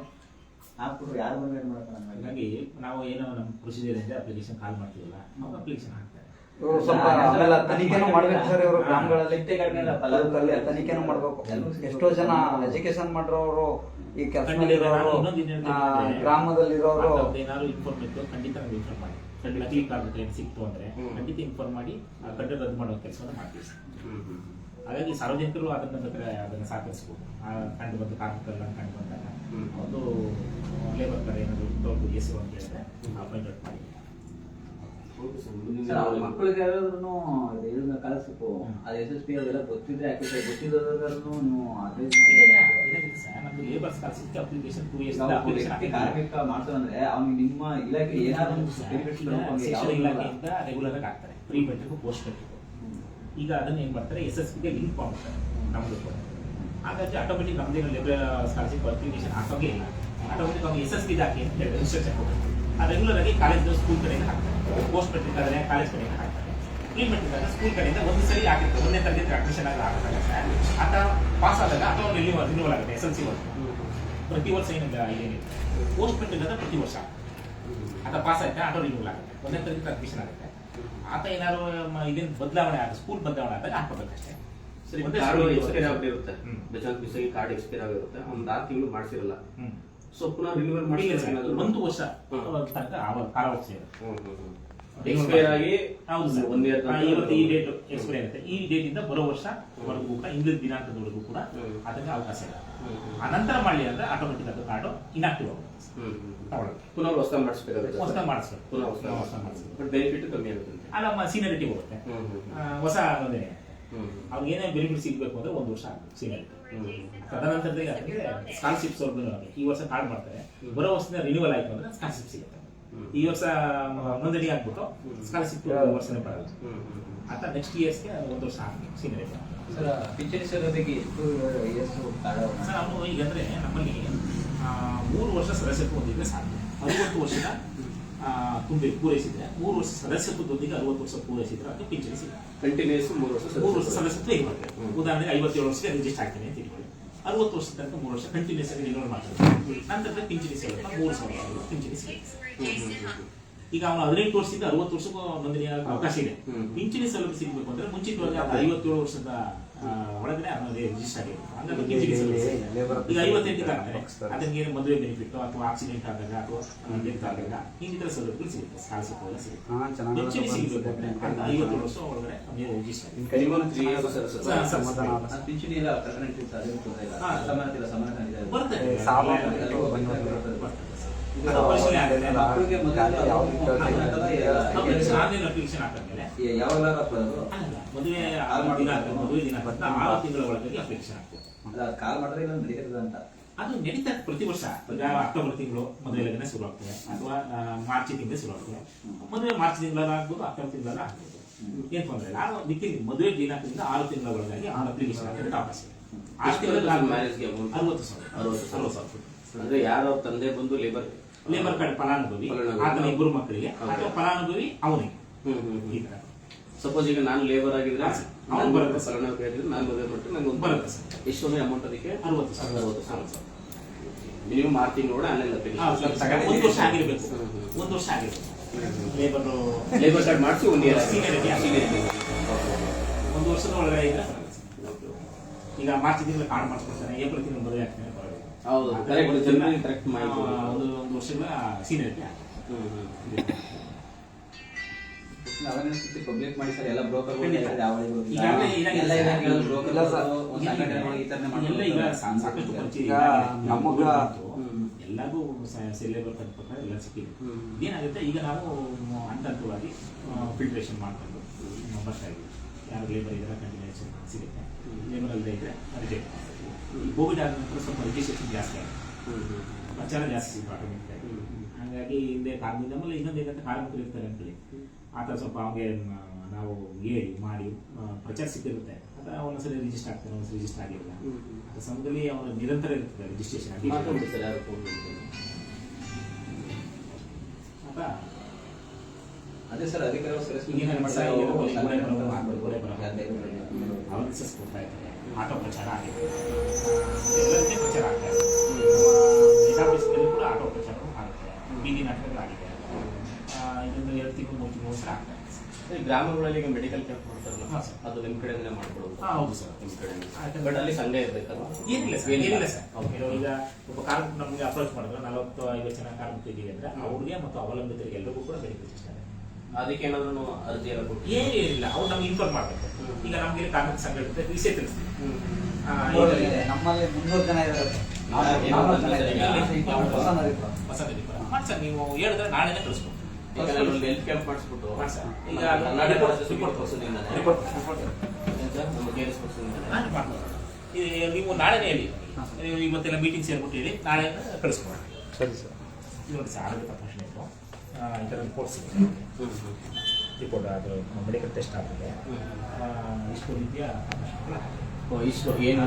ಹಾಕ್ಬಿಟ್ರು ಯಾರು ಬಂದು ಏನು ಮಾಡ್ತಾರೆ ಹಾಗಾಗಿ ನಾವು ಏನೋ ನಮ್ಮ ಪ್ರೊಸೀಜರ್ ಇದೆ ಅಪ್ಲಿಕೇಶನ್ ಕಾಲ್ ಮಾಡ್ತೀವಲ್ಲ ಅವಾಗ ಅಪ್ಲಿಕೇಶನ್ ಹಾಕ್ತಾರೆ. ಇವರು ಸ್ವಲ್ಪ ಆಮೇಲೆ ತನಿಖೆನೂ ಮಾಡ್ಬೇಕು ಸರ್. ಇವರು ಗ್ರಾಮಗಳಲ್ಲಿ ಲಿಫ್ಟೇ ತನಿಖೆನೂ ಮಾಡ್ಬೇಕು. ಎಷ್ಟೋ ಜನ ಎಜುಕೇಶನ್ ಮಾಡಿರೋರು ಈ ಕೆಲಸ ಮಾಡಿರೋರು ಗ್ರಾಮದಲ್ಲಿರೋರು ಏನಾದ್ರು ಇನ್ಫಾರ್ಮ್ ಇತ್ತು ಖಂಡಿತ ನಾವು ಇನ್ಫಾರ್ಮ್ ಮಾಡಿ, ಖಂಡಿತ ಕ್ಲಿಕ್ ಆಗುತ್ತೆ ಏನು ಸಿಕ್ತು ಅಂದ್ರೆ ಖಂಡಿತ ಇನ್ಫಾರ್ಮ್ ಮಾಡಿ ಕಡ್ಡ ರದ್ದು ಮಾಡೋ ಕೆಲಸವನ್ನು ಮಾಡ್ತೀವಿ ಸರ್. ಹಾಗಾಗಿ ಸಾರ್ವಜನಿಕರು ಅದನ್ನ ಸಹಕರಿಸ್ಬೋದು. ಕಂಡು ಬಂದು ಕಾರ್ಮಿಕರೆಲ್ಲ ಕಂಡು ಬಂದಾಗ ಒಂದು ಲೇಬರ್ ಕಡೆ ಏನಾದ್ರು ಎಸ್ ಅಂತ ಹೇಳಿದ್ರೆ ಅಪಾಯಿಂಟ್ ಮಾಡಿ. ಮಕ್ಕಳಿಗೆ ಯಾರಾದ್ರೂ ಇದನ್ನ ಕಳಿಸ್ಬೇಕು. ಅದು SSP ಅದೆಲ್ಲ ಗೊತ್ತಿದ್ರೆ ಹಾಕಿದ್ರೆ ಗೊತ್ತಿರೋದ್ರೂ ನೀವು ಅಡ್ವೈಸ್ ಮಾಡಿ. ನಮ್ದು ಲೇಬರ್ ಸ್ಕಾಲರ್ಶಿಪ್ ಅಪ್ಲಿಕೇಶನ್ 2 years ಕಾರ್ಮಿಕ ಮಾಡ್ತಾರಂದ್ರೆ ಅವ್ನಿಗೆ ನಿಮ್ಮ ಇಲಾಖೆ ಏನಾದ್ರು ಶಿಕ್ಷಣ ಇಲಾಖೆಯಿಂದ ರೆಗ್ಯುಲರ್ ಆಗಿ ಆಗ್ತಾರೆ. Pre matric post matric. ಈಗ ಅದನ್ನ ಏನ್ ಮಾಡ್ತಾರೆ SSPಗೆ ಲಿಂಕ್ ಮಾಡ್ತಾರೆ ನಮ್ದು. ಹಾಗಾಗಿ ಆಟೋಮೆಟಿಕ್ ನಮ್ದೇ ಲೇಬರ್ ಸ್ಕಾಲರ್ಶಿಪ್ ಅಪ್ಲಿಕೇಶನ್ ಹಾಕೋಂಗೇ ಇಲ್ಲ. ಆಟೋಮೆಟಿಕ್ ಅವ್ನಿಗೆ SSP ಹಾಕಿ ಅಂತ ಹೇಳಿ ಇನ್ಸ್ಟ್ರಕ್ಷನ್ ಕೊಡ್ತಾರೆ. ಆ ರೆಗ್ಯುಲರ್ ಆಗಿ ಕಾಲೇಜ್ ಸ್ಕೂಲ್ ಕಡೆಯಿಂದ ಹಾಕ್ತಾರೆ. ಪೋಸ್ಟ್ ಮೆಟ್ರಿಕ್ ಆದರೆ ಕಾಲೇಜ್ ಕಡೆಯಿಂದ ಹಾಕ್ತಾರೆ. ಪ್ರೀ ಮೆಟ್ರಿಕ್ ಆದರೆ ಸ್ಕೂಲ್ ಕಡೆಯಿಂದ ಒಂದು ಸರಿ ಹಾಕಿರ್ತಾರೆ. 1ನೇ ತರಗತಿ ಅಡ್ಮಿಷನ್ ಆಗಿ ಹಾಕಿದಾಗ ಆತ ಪಾಸ್ ಆದಾಗ ಅಥವಾ ರಿನ್ಯೂವಲ್ ಆಗುತ್ತೆ. SLC ಪ್ರತಿ ವರ್ಷ ಏನಿಲ್ಲ ಏನಿದೆ. ಪೋಸ್ಟ್ ಮೆಟ್ರಿಕ್ ಆದರೆ ಪ್ರತಿ ವರ್ಷ ಆತ ಪಾಸ್ ಆಯ್ತಾ ಆಟೋ ರಿನ್ಯೂವಲ್ ಆಗುತ್ತೆ. 1ನೇ ತರಗತಿ ಅಡ್ಮಿಷನ್ ಆಗುತ್ತೆ. ಆತ ಏನಾದ್ರು ಇದೇನು ಬದಲಾವಣೆ ಆಗುತ್ತೆ, ಸ್ಕೂಲ್ ಬದಲಾವಣೆ ಆದಾಗ ಹಾಕೋಬೇಕಷ್ಟೇ. ಸರಿ, ಕಾರ್ಡ್ ಎಕ್ಸ್ಪೈರ್ ಆಗಿರುತ್ತೆ. ಬೆಚಾಕ್ ಬಿಸಿಗೆ ಕಾರ್ಡ್ ಎಕ್ಸ್ಪೈರ್ ಆಗಿರುತ್ತೆ. ಒಂದು 6 ತಿಂಗಳು ಮಾಡಿಸಿರಲ್ಲ. ಸೊ ಪುನಃ ರಿನ್ಯೂವಲ್ ಮಾಡಿ 1 ವರ್ಷ ತನಕ ಕಾಲಾವಕಾಶ ಇರುತ್ತೆ. ಎಕ್ಸ್ಪೈರ್ ಆಗಿ ಹೌದು ಸರ್. 1 year ಇವತ್ತು ಈ ಡೇಟ್ ಎಕ್ಸ್ಪೈರ್ ಆಗುತ್ತೆ. ಈ ಡೇಟ್ ಇಂದ ಬರೋ ವರ್ಷವರೆಗೂ ಕೂಡ ಇಂಗ್ಲಿಷ್ ದಿನಾಂಕದವರೆಗೂ ಕೂಡ ಅದಕ್ಕೆ ಅವಕಾಶ ಇಲ್ಲ. ಆ ನಂತರ ಮಾಡಲಿ ಅಂದ್ರೆ ಆಟೋಮೆಟಿಕ್ ಅದು ಕಾರ್ಡು ಇನ್ಆಕ್ಟಿವ್ ಆಗುತ್ತೆ. ಪುನಃ ಹೊಸ ಮಾಡಿಸ್ಬೇಕಾಗುತ್ತೆ. ಹೊಸ ಮಾಡಿಸ್ಬೇಕು. ಪುನಃ ಹೊಸ ಮಾಡಿಸ್ಬೇಕು. ಬಟ್ ಬೆನಿಫಿಟ್ ಕಮ್ಮಿ ಆಗುತ್ತೆ. ಅಲ್ಲ ಸೀನಿಯರಿಟಿ ಹೋಗುತ್ತೆ. ಹೊಸ ನೋಂದಣಿ ಅವ್ರಿಗೆ ಏನೇ ಬೆನಿಫಿಟ್ ಸಿಗಬೇಕು ಅಂದ್ರೆ 1 ವರ್ಷ ಆಗಬೇಕು ಸೀನಿಯರಿಟಿ. ತದನಂತರದಲ್ಲಿ ಸ್ಕಾಲರ್ಶಿಪ್ಸ್ ಈ ವರ್ಷ ಕಾರ್ಡ್ ಮಾಡ್ತಾರೆ. ಬರೋ ವರ್ಷದಿಂದ ರಿನ್ಯೂವಲ್ ಆಯ್ತು ಅಂದ್ರೆ ಸ್ಕಾಲರ್ಶಿಪ್ ಸಿಗುತ್ತೆ. ಈ ವರ್ಷ ನೋಂದಣಿ ಆಗ್ಬಿಟ್ಟು ಸ್ಕಾಲರ್ಶಿಪ್ ವರ್ಷನೇ ಬರಲ್ಲ. ಆತ ನೆಕ್ಸ್ಟ್ ಇಯರ್ಸ್ಗೆ 1 ವರ್ಷ ಆಗಬೇಕು ಸೀನಿಯರಿಟಿ. ಸರ್ ಪಿಂಚಣಿ ಸೇರೋದಕ್ಕೆ ಎಷ್ಟು ಸರ್ ಅವನು ಈಗ ಅಂದ್ರೆ ನಮ್ಮಲ್ಲಿ 3 ವರ್ಷ ಸದಸ್ಯತ್ವ ಹೊಂದಿದ್ರೆ ಸಾಕು. 60 ವರ್ಷದ ಪೂರೈಸಿದ್ರೆ 3 ವರ್ಷ ಸದಸ್ಯತ್ವದೊಂದಿಗೆ 60 ವರ್ಷ ಪೂರೈಸಿದ್ರೆ ಅದು ಪಿಂಚಣಿ ಸಿಗುತ್ತೆ. ಕಂಟಿನ್ಯೂಸ್ 3 ವರ್ಷ ಸದಸ್ಯತ್ವ ಇರುತ್ತೆ. ಉದಾಹರಣೆಗೆ 57 ವರ್ಷಕ್ಕೆ ರಿಜಿಸ್ಟರ್ ಆಗ್ತೀನಿ ಅಂತ ಇಟ್ಕೊಳ್ಳಿ. 60 ವರ್ಷದ ತನಕ 3 ವರ್ಷ ಕಂಟಿನ್ಯೂಸ್ ಆಗಿ ರಿನ್ಯೂವಲ್ ಮಾಡ್ತಾರೆ. ನಂತರ ಪಿಂಚಣಿ ಸಿಗುತ್ತೆ. 3,000 ಪಿಂಚಣಿ ಸಿಗುತ್ತೆ. ಈಗ ಅವನು 18 ವರ್ಷದಿಂದ 60 ವರ್ಷಕ್ಕೂ ನೋಂದಣಿ ಅವಕಾಶ ಇದೆ. ಪಿಂಚಣಿ ಸೌಲಭ್ಯ ಸಿಗಬೇಕು ಅಂದ್ರೆ ಮುಂಚಿತವಾಗಿ 57 ವರ್ಷದ ಒಳಗಡೆ ರಿಜಿಸ್ಟರ್ ಆಗಿದೆ. ಹಂಗಾಗಿ ಪಿಂಚಣಿ ಸೌಲಭ್ಯ ಈಗ 58 ಆಗ್ತಾರೆ. ಅದಕ್ಕೆ ಏನು ಮದುವೆ ಬೆನಿಫಿಟ್ ಅಥವಾ ಆಕ್ಸಿಡೆಂಟ್ ಆದಾಗ ಅಥವಾ ಡೆತ್ ಆದಾಗ ಇನ್ನಿತರ ಸೌಲಭ್ಯಗಳು ಸಿಗುತ್ತೆ. ಸ್ಕಾಲರ್ಶಿಪ್ ಎಲ್ಲ ಸಿಗುತ್ತೆ. ಪಿಂಚಣಿ ಸಿಗಬೇಕು ಅಂದ್ರೆ 57 ವರ್ಷ ಒಳಗಡೆ ರಿಜಿಸ್ಟರ್ ಪಿಂಚಣಿ ಎಲ್ಲ ಕರೆಕ್ಟ್ ಇರುತ್ತೆ. ಅದೇ ತೊಂದರೆ ಇಲ್ಲ. ಸಮಾನತೆ ಇಲ್ಲ, ಸಮಾನತೆ ಇದೆ. ಬರ್ತದೆ. ಮಕ್ಕಳಿಗೆ ಆನ್ಲೈನ್ ಅಪ್ಲಿಕೇಶನ್ ಹಾಕಿದ್ಮೇಲೆ ಯಾವಾಗ ಮದುವೆ ದಿನ 6 ತಿಂಗಳ ಒಳಗಾಗಿ ಅಪ್ಲಿಕೇಶನ್ ಹಾಕ್ಬೋದು. ಕಾಲ್ ಮಾಡಿದ್ರೆ ಇಲ್ಲ ನಡೀತದೆ ಅಂತ ಅದು ನಡೀತಾ ಪ್ರತಿ ವರ್ಷ. ಅಕ್ಟೋಬರ್ ತಿಂಗಳು ಮದುವೆ ಲಗ್ನ ಶುರು ಆಗ್ತದೆ ಅಥವಾ ಮಾರ್ಚ್ ತಿಂಗಳು ಶುರು ಆಗ್ತದೆ. ಮದುವೆ ಮಾರ್ಚ್ ತಿಂಗಳ ಆಗ್ಬೋದು, ಅಕ್ಟೋಬರ್ ತಿಂಗಳ ಆಗ್ಬೋದು. ಏನ್ ತೊಂದರೆ ಇಲ್ಲ. ದಿಕ್ಕಿನ ಮದುವೆ ದಿನಾಂಕದಿಂದ 6 ತಿಂಗಳ ಒಳಗಾಗಿ ಅಪ್ಲಿಕೇಶನ್ ಹಾಕಿದ್ರೆ ಅವಕಾಶ ಇದೆ. 6 ತಿಂಗಳ ಮ್ಯಾರೇಜ್ಗೆ 60,000 ಅಂದ್ರೆ ಯಾರು ತಂದೆ ಬಂದು ಲೇಬರ್ ಕಾರ್ಡ್ ಫಲಾನುಭವಿ ಆತನ 2 ಮಕ್ಕಳಿಗೆ ಅಥವಾ ಫಲಾನುಭವಿ ಅವನಿಗೆ. ಸಪೋಸ್ ಈಗ ನಾನು ಲೇಬರ್ ಆಗಿದ್ರೆ ಅವ್ನು ಬರುತ್ತೆ. ಫಲಾನುಭವಿ ಆಗಿದ್ರೆ ನಾನು ಮದುವೆ ಕೊಟ್ಟು ನಂಗೆ ಒಂದು ಬರುತ್ತೆ ಸರ್. ಎಷ್ಟು ಅಮೌಂಟ್ ಅದಕ್ಕೆ 60,000 ಮಿನಿಮಮ್ 6 ತಿಂಗಳು ಕೂಡ ಆನ್ಲೈನ್ ಅಪ್ಲಿಕೇಶನ್ 1 ವರ್ಷ ಆಗಿರ್ಬೇಕು. 1 ವರ್ಷ ಆಗಿರ್ಬೇಕು. ಲೇಬರ್ ಕಾರ್ಡ್ ಮಾಡಿಸಿ 1 year ಸೀನಿಯರಿಟಿ 1 ವರ್ಷದ ಒಳಗಡೆ ಇದ್ರೆ ಈಗ ಮಾರ್ಚ್ ತಿಂಗಳು ಕಾರ್ಡ್ ಮಾಡಿಸ್ಕೊಡ್ತಾನೆ, ಏಪ್ರಿಲ್ ತಿಂಗಳು ಮದುವೆ ಆಗ್ತಾನೆ. ಹೌದು, ಕರೆಕ್ಟ್ ಮಾಹಿತಿ. ಒಂದು ವರ್ಷಗಳ ಸೀನಿಯರಿಟಿ. ಪಬ್ಲಿಕ್ ಮಾಡಿ ಸರ್. ಎಲ್ಲ ಬ್ರೋಕರ್ ಎಲ್ಲರಿಗೂ ಲೇಬರ್ ಕಾರ್ಡ್ ಪ್ರಕಾರ ಎಲ್ಲ ಸಿಕ್ಕಿದೆ. ಏನಾಗುತ್ತೆ ಈಗ ನಾವು ಹಂತವಾಗಿ ಫಿಲ್ಟ್ರೇಷನ್ ಮಾಡ್ಕೊಂಡು ಬರ್ತಾ ಇದ್ದೀವಿ. ಯಾರು ಲೇಬರ್ ಇದ್ರೆ ಕಂಟಿನ್ಯೂಷನ್ ಸಿಗುತ್ತೆ, ಲೇಬರ್ ಅಲ್ಲದೆ ಇದ್ರೆ ರಿಜೆಕ್ಟ್. ಈ ಕೋವಿಡ್ ಆದ ನಂತರ ಸ್ವಲ್ಪ ರಿಜಿಸ್ಟ್ರೇಷನ್ ಜಾಸ್ತಿ ಆಗಿದೆ, ಪ್ರಚಾರ ಜಾಸ್ತಿ ಸಿಗುತ್ತೆ ಆಟೋಮೆಟಿಕ್ ಆಗಿ. ಹಾಗಾಗಿ ಹಿಂದೆ ಕಾರ್ಮಿಕ ನಮ್ಮಲ್ಲಿ ಇನ್ನೊಂದು ಏನಂತ ಕಾರ್ಮಿಕರು ಇರ್ತಾರೆ ಅಂತೇಳಿ ಆ ಥರ ಸ್ವಲ್ಪ ಅವ್ಗೆ ನಾವು ಹೇಳಿ ಮಾಡಿ ಪ್ರಚಾರ ಸಿಕ್ಕಿರುತ್ತೆ. ಅಥವಾ ಒಂದೊಂದ್ಸರಿ ರಿಜಿಸ್ಟರ್ ಆಗ್ತಾನೆ, ಒಂದ್ಸರಿ ರಿಜಿಸ್ಟರ್ ಆಗಿಲ್ಲ. ಆ ಸಮಯದಲ್ಲಿ ಅವನು ನಿರಂತರ ಇರ್ತದೆ ರಿಜಿಸ್ಟ್ರೇಷನ್ ಆಗಿ. ಅದೇ ಸರ್ ಅಧಿಕಾರಿಗಳು ಅವೇರ್ನೆಸ್ ಕೊಡ್ತಾ ಇದ್ದಾರೆ. ಆಟೋ ಪ್ರಚಾರ ಆಗಿದೆ, ಎಲ್ಲರಿಗೂ ಪ್ರಚಾರ ಆಗ್ತಾ ಇದೆ. ಕೂಡ ಆಟೋ ತಿಂಗಳು 3 ತಿಂಗಳು ಸಹ ಆಗ್ತಾ ಇದೆ ಸರ್. ಈ ಗ್ರಾಮಗಳಲ್ಲಿ ಈಗ ಮೆಡಿಕಲ್ ಕ್ಯಾಂಪ್ ಮಾಡ್ತಾರಲ್ಲ ಹಾಂ ಸರ್. ಅದು ನಿಮ್ಮ ಕಡೆಯಿಂದಲೇ ಮಾಡ್ಕೊಡೋದು. ಹೌದು ಸರ್. ನಿಮ್ಮ ಕಡೆಯಿಂದ. ಆಯ್ತು. ಬಟ್ ಅಲ್ಲಿ ಸಂಘ ಇರ್ಬೇಕಲ್ವಾ? ಏನಿಲ್ಲ ಸರ್, ಏನಿಲ್ಲ ಸರ್. ಈಗ ಒಬ್ಬ ಕಾರ್ಮಿಕ ನಮಗೆ ಅಪ್ರೋಚ್ ಮಾಡಿದ್ರೆ 40-50 ಜನ ಕಾರ್ಮಿಕರಿದ್ದೀವಿ ಅಂದ್ರೆ ಅವ್ರಿಗೆ ಮತ್ತು ಅವಲಂಬಿತರಿಗೆ ಎಲ್ಲರಿಗೂ ಕೂಡ ಬೆನಿಫಿಟ್ ಇಷ್ಟ. ಅದಕ್ಕೆ ಏನಾದ್ರು ಅರ್ಜಿ ಎಲ್ಲ ಕೊಟ್ಟು ಏನಿಲ್ಲ, ಅವ್ರು ನಮ್ಗೆ ಇನ್ಫಾರ್ಮ್ ಮಾಡ್ಬೇಕು. ಈಗ ನಮ್ಗೆ ಇಲ್ಲಿ ಕಾರ್ಮಿಕ ಸಂಘ ಇರುತ್ತೆ, ವಿಷಯ ತಿಳಿಸ್ತೀವಿ. ನಮ್ಮಲ್ಲಿ 300 ಜನ ಇದ್ದಾರೆ. ಮಾಡಿ ಸರ್, ನೀವು ಹೇಳಿದ್ರೆ ನಾಳೆನೇ ಕಳಿಸ್ಬೋದು. ಈಗ ನಾನು ಒಂದು ಹೆಲ್ತ್ ಕ್ಯಾಂಪ್ ಮಾಡಿಸ್ಬಿಟ್ಟು ಮಾಡಿ ಸರ್. ಈಗ ಕರ್ನಾಟಕ ರಿಪೋರ್ಟ್ ರಾಜ್ಯ ಸುಪ್ರೀಂ ಕೋರ್ಟ್ನಿಂದಾನೆ ರಿಪೋರ್ಟ್ ನಮ್ಮ KRS ಪಕ್ಷದಿಂದಾನೆ ಮಾಡ್ಬೋದು. ನೀವು ನಾಳೆನೇ ಹೇಳಿ, ನೀವು ಇವತ್ತೆಲ್ಲ ಮೀಟಿಂಗ್ ಸೇರ್ಬಿಟ್ಟು ಹೇಳಿ ನಾಳೆ ಕಳಿಸ್ಬೋದು. ಸರಿ ಸರ್. ಇದು ನೋಡಿ ಸರ್, ಆರೋಗ್ಯ ತಪಾಸಣೆ ಇತ್ತು, ಈ ಥರ ರಿಪೋರ್ಟ್ಸ್ ರಿಪೋರ್ಟ್ ಅದು ಮೆಡಿಕಲ್ ಟೆಸ್ಟ್ ಆಗಿದೆ, ಇಷ್ಟು ರೀತಿಯ ಇಷ್ಟು ಏನು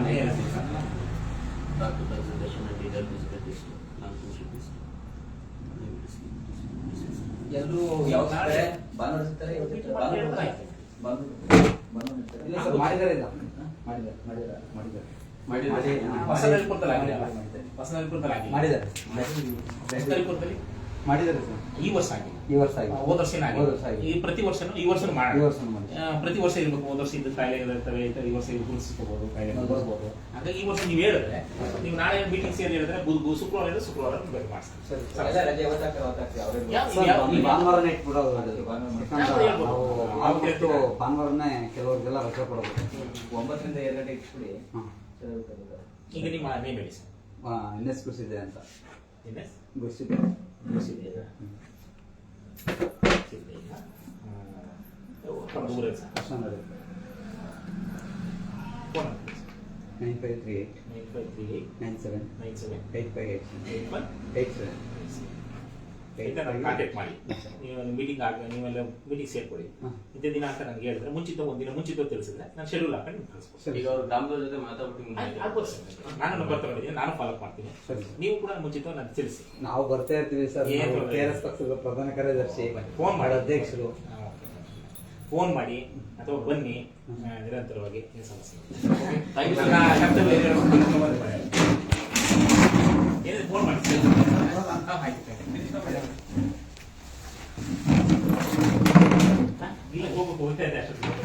doctor consultation and detail physical test ಎಲ್ಲರೂ ಯಾವ ನಾಳೆ ಭಾನುವಾರ ಸಿಗ್ತಾರೆ, ಇವತ್ತು ಇರ್ತಾರೆ. ಭಾನುವಾರ ಆಯ್ತು. ಭಾನುವಾರ ಇರ್ತಾರೆ. ಇಲ್ಲ ಸರ್, ಮಾಡಿದ್ದಾರೆ ಇಲ್ಲ. ಮಾಡಿದ್ದಾರೆ. ಹೊಸ ರಿಪೋರ್ಟಲ್ಲಿ ಆಗಿದೆ ಅಲ್ಲ? ಹೊಸ ರಿಪೋರ್ಟಲ್ಲಿ ಆಗಿದೆ. ಮಾಡಿದ್ದಾರೆ ಹೊಸ ರಿಪೋರ್ಟಲ್ಲಿ ಮಾಡಿದ್ದಾರೆ ಸರ್. ಈ ವರ್ಷ ಆಗಿದೆ, ಈ ವರ್ಷ ಆಗಿದೆ. ಹೋದ ವರ್ಷ ಹೋದ ವರ್ಷ ಆಗಿದೆ. ಈ ಪ್ರತಿ ವರ್ಷನೂ ಈ ವರ್ಷ ಮಾಡಿ ಈ ವರ್ಷ ಮಾಡಿ. ಪ್ರತಿ ವರ್ಷ ಇರ್ಬೇಕು. ಹೋದ ವರ್ಷ ಇದ್ದ ಕಾಯಿಲೆ ಇರ್ತವೆ, ಈ ವರ್ಷ ಗುರುತಿಸ್ಕೋಬಹುದು, ಕಾಯಿಲೆ ಬರ್ಬೋದು. ಹಾಗಾಗಿ ಈ ವರ್ಷ ನೀವು ಹೇಳಿದ್ರೆ, ನೀವು ನಾಳೆ ಮೀಟಿಂಗ್ ಸೇರಿ ಹೇಳಿದ್ರೆ ಶುಕ್ರವಾರ ಇದ್ರೆ ಶುಕ್ರವಾರ ಬೇಕು ಮಾಡ್ತೀವಿ. ಎಲ್ಲ ರಜೆ ಅವತ್ತಾಗ್ತದೆ ಅವ್ರಿಗೆ. ಸರ್, ಈ ಭಾನುವಾರನೇ ಇಟ್ಬಿಡೋದು. ಭಾನುವಾರ ಯಾಕಂದ್ರೆ ನಾವು ಆದಷ್ಟು ಭಾನುವಾರನೇ ಕೆಲವರಿಗೆಲ್ಲ ರಜೆ ಕೊಡಬೇಕು. 9 ರಿಂದ 2 ಗಂಟೆಗೆ ಇಟ್ಬಿಡಿ. ಹಾಂ. ಈಗ ನಿಮ್ಮ ನೇಮ್ ಹೇಳಿ ಸರ್. NS ಗುರ್ಸಿದೆ ಅಂತ. NS ಗುರ್ಸಿದೆ. ಸಿದ್ಧಯ್ಯ. ಸಿದ್ಧಯ್ಯ. ದೂರ sir. Krishnanagar. Phone number 9538 9538 97 97 8587 87 contact ಮಾಡಿ. ನೀವು ಮೀಟಿಂಗ್ ನೀವೆಲ್ಲ ಮೀಟಿಂಗ್ ಸೇರ್ಕೊಳ್ಳಿ. ಹಾಂ. ಇದೇ ದಿನ ಅಂತ ನನಗೆ ಹೇಳಿದ್ರೆ ಒಂದಿನ ಮುಂಚಿತ ತಿಳಿಸಿದ್ರೆ ನಾನು ಶೆಡ್ಯೂಲ್ ಹಾಕೊಂಡು ನಿಮ್ಗೆ ಕಳಿಸ್ಬೋದು. ಈಗ ಅವ್ರು ಗ್ರಾಮದವ್ರ ಜೊತೆ ಮಾತಾಡ್ಬಿಟ್ಟು ಆಗ್ಬೋದು ಸರ್. ನಾನು ನಂಬರ್ ತಗೊಂಡಿದ್ದೀನಿ, ನಾನು ಫಾಲೋ ಮಾಡ್ತೀನಿ. ಸರಿ. ನೀವು ಕೂಡ ಮುಂಚಿತ ನಾನು ತಿಳಿಸಿ. ನಾವು ಬರ್ತಾ ಇರ್ತೀವಿ ಸರ್. ಏನು ನಾವು KRS ಪಕ್ಷದ ಪ್ರಧಾನ ಕಾರ್ಯದರ್ಶಿ, ಫೋನ್ ಮಾಡಿ, ಅಧ್ಯಕ್ಷರು. ಫೋನ್ ಮಾಡಿ ಅಥವಾ ಬನ್ನಿ, ನಿರಂತರವಾಗಿ ಏನು ಸಮಸ್ಯೆ Thank you, sir. ಏನಿದೆ ಫೋನ್ ಮಾಡಿ. ಇಲ್ಲ ಹೋಗ್ಬೇಕು ಹೋಗ್ತಾ ಇದೆ ಅಷ್ಟೊತ್ತಿಗೆ.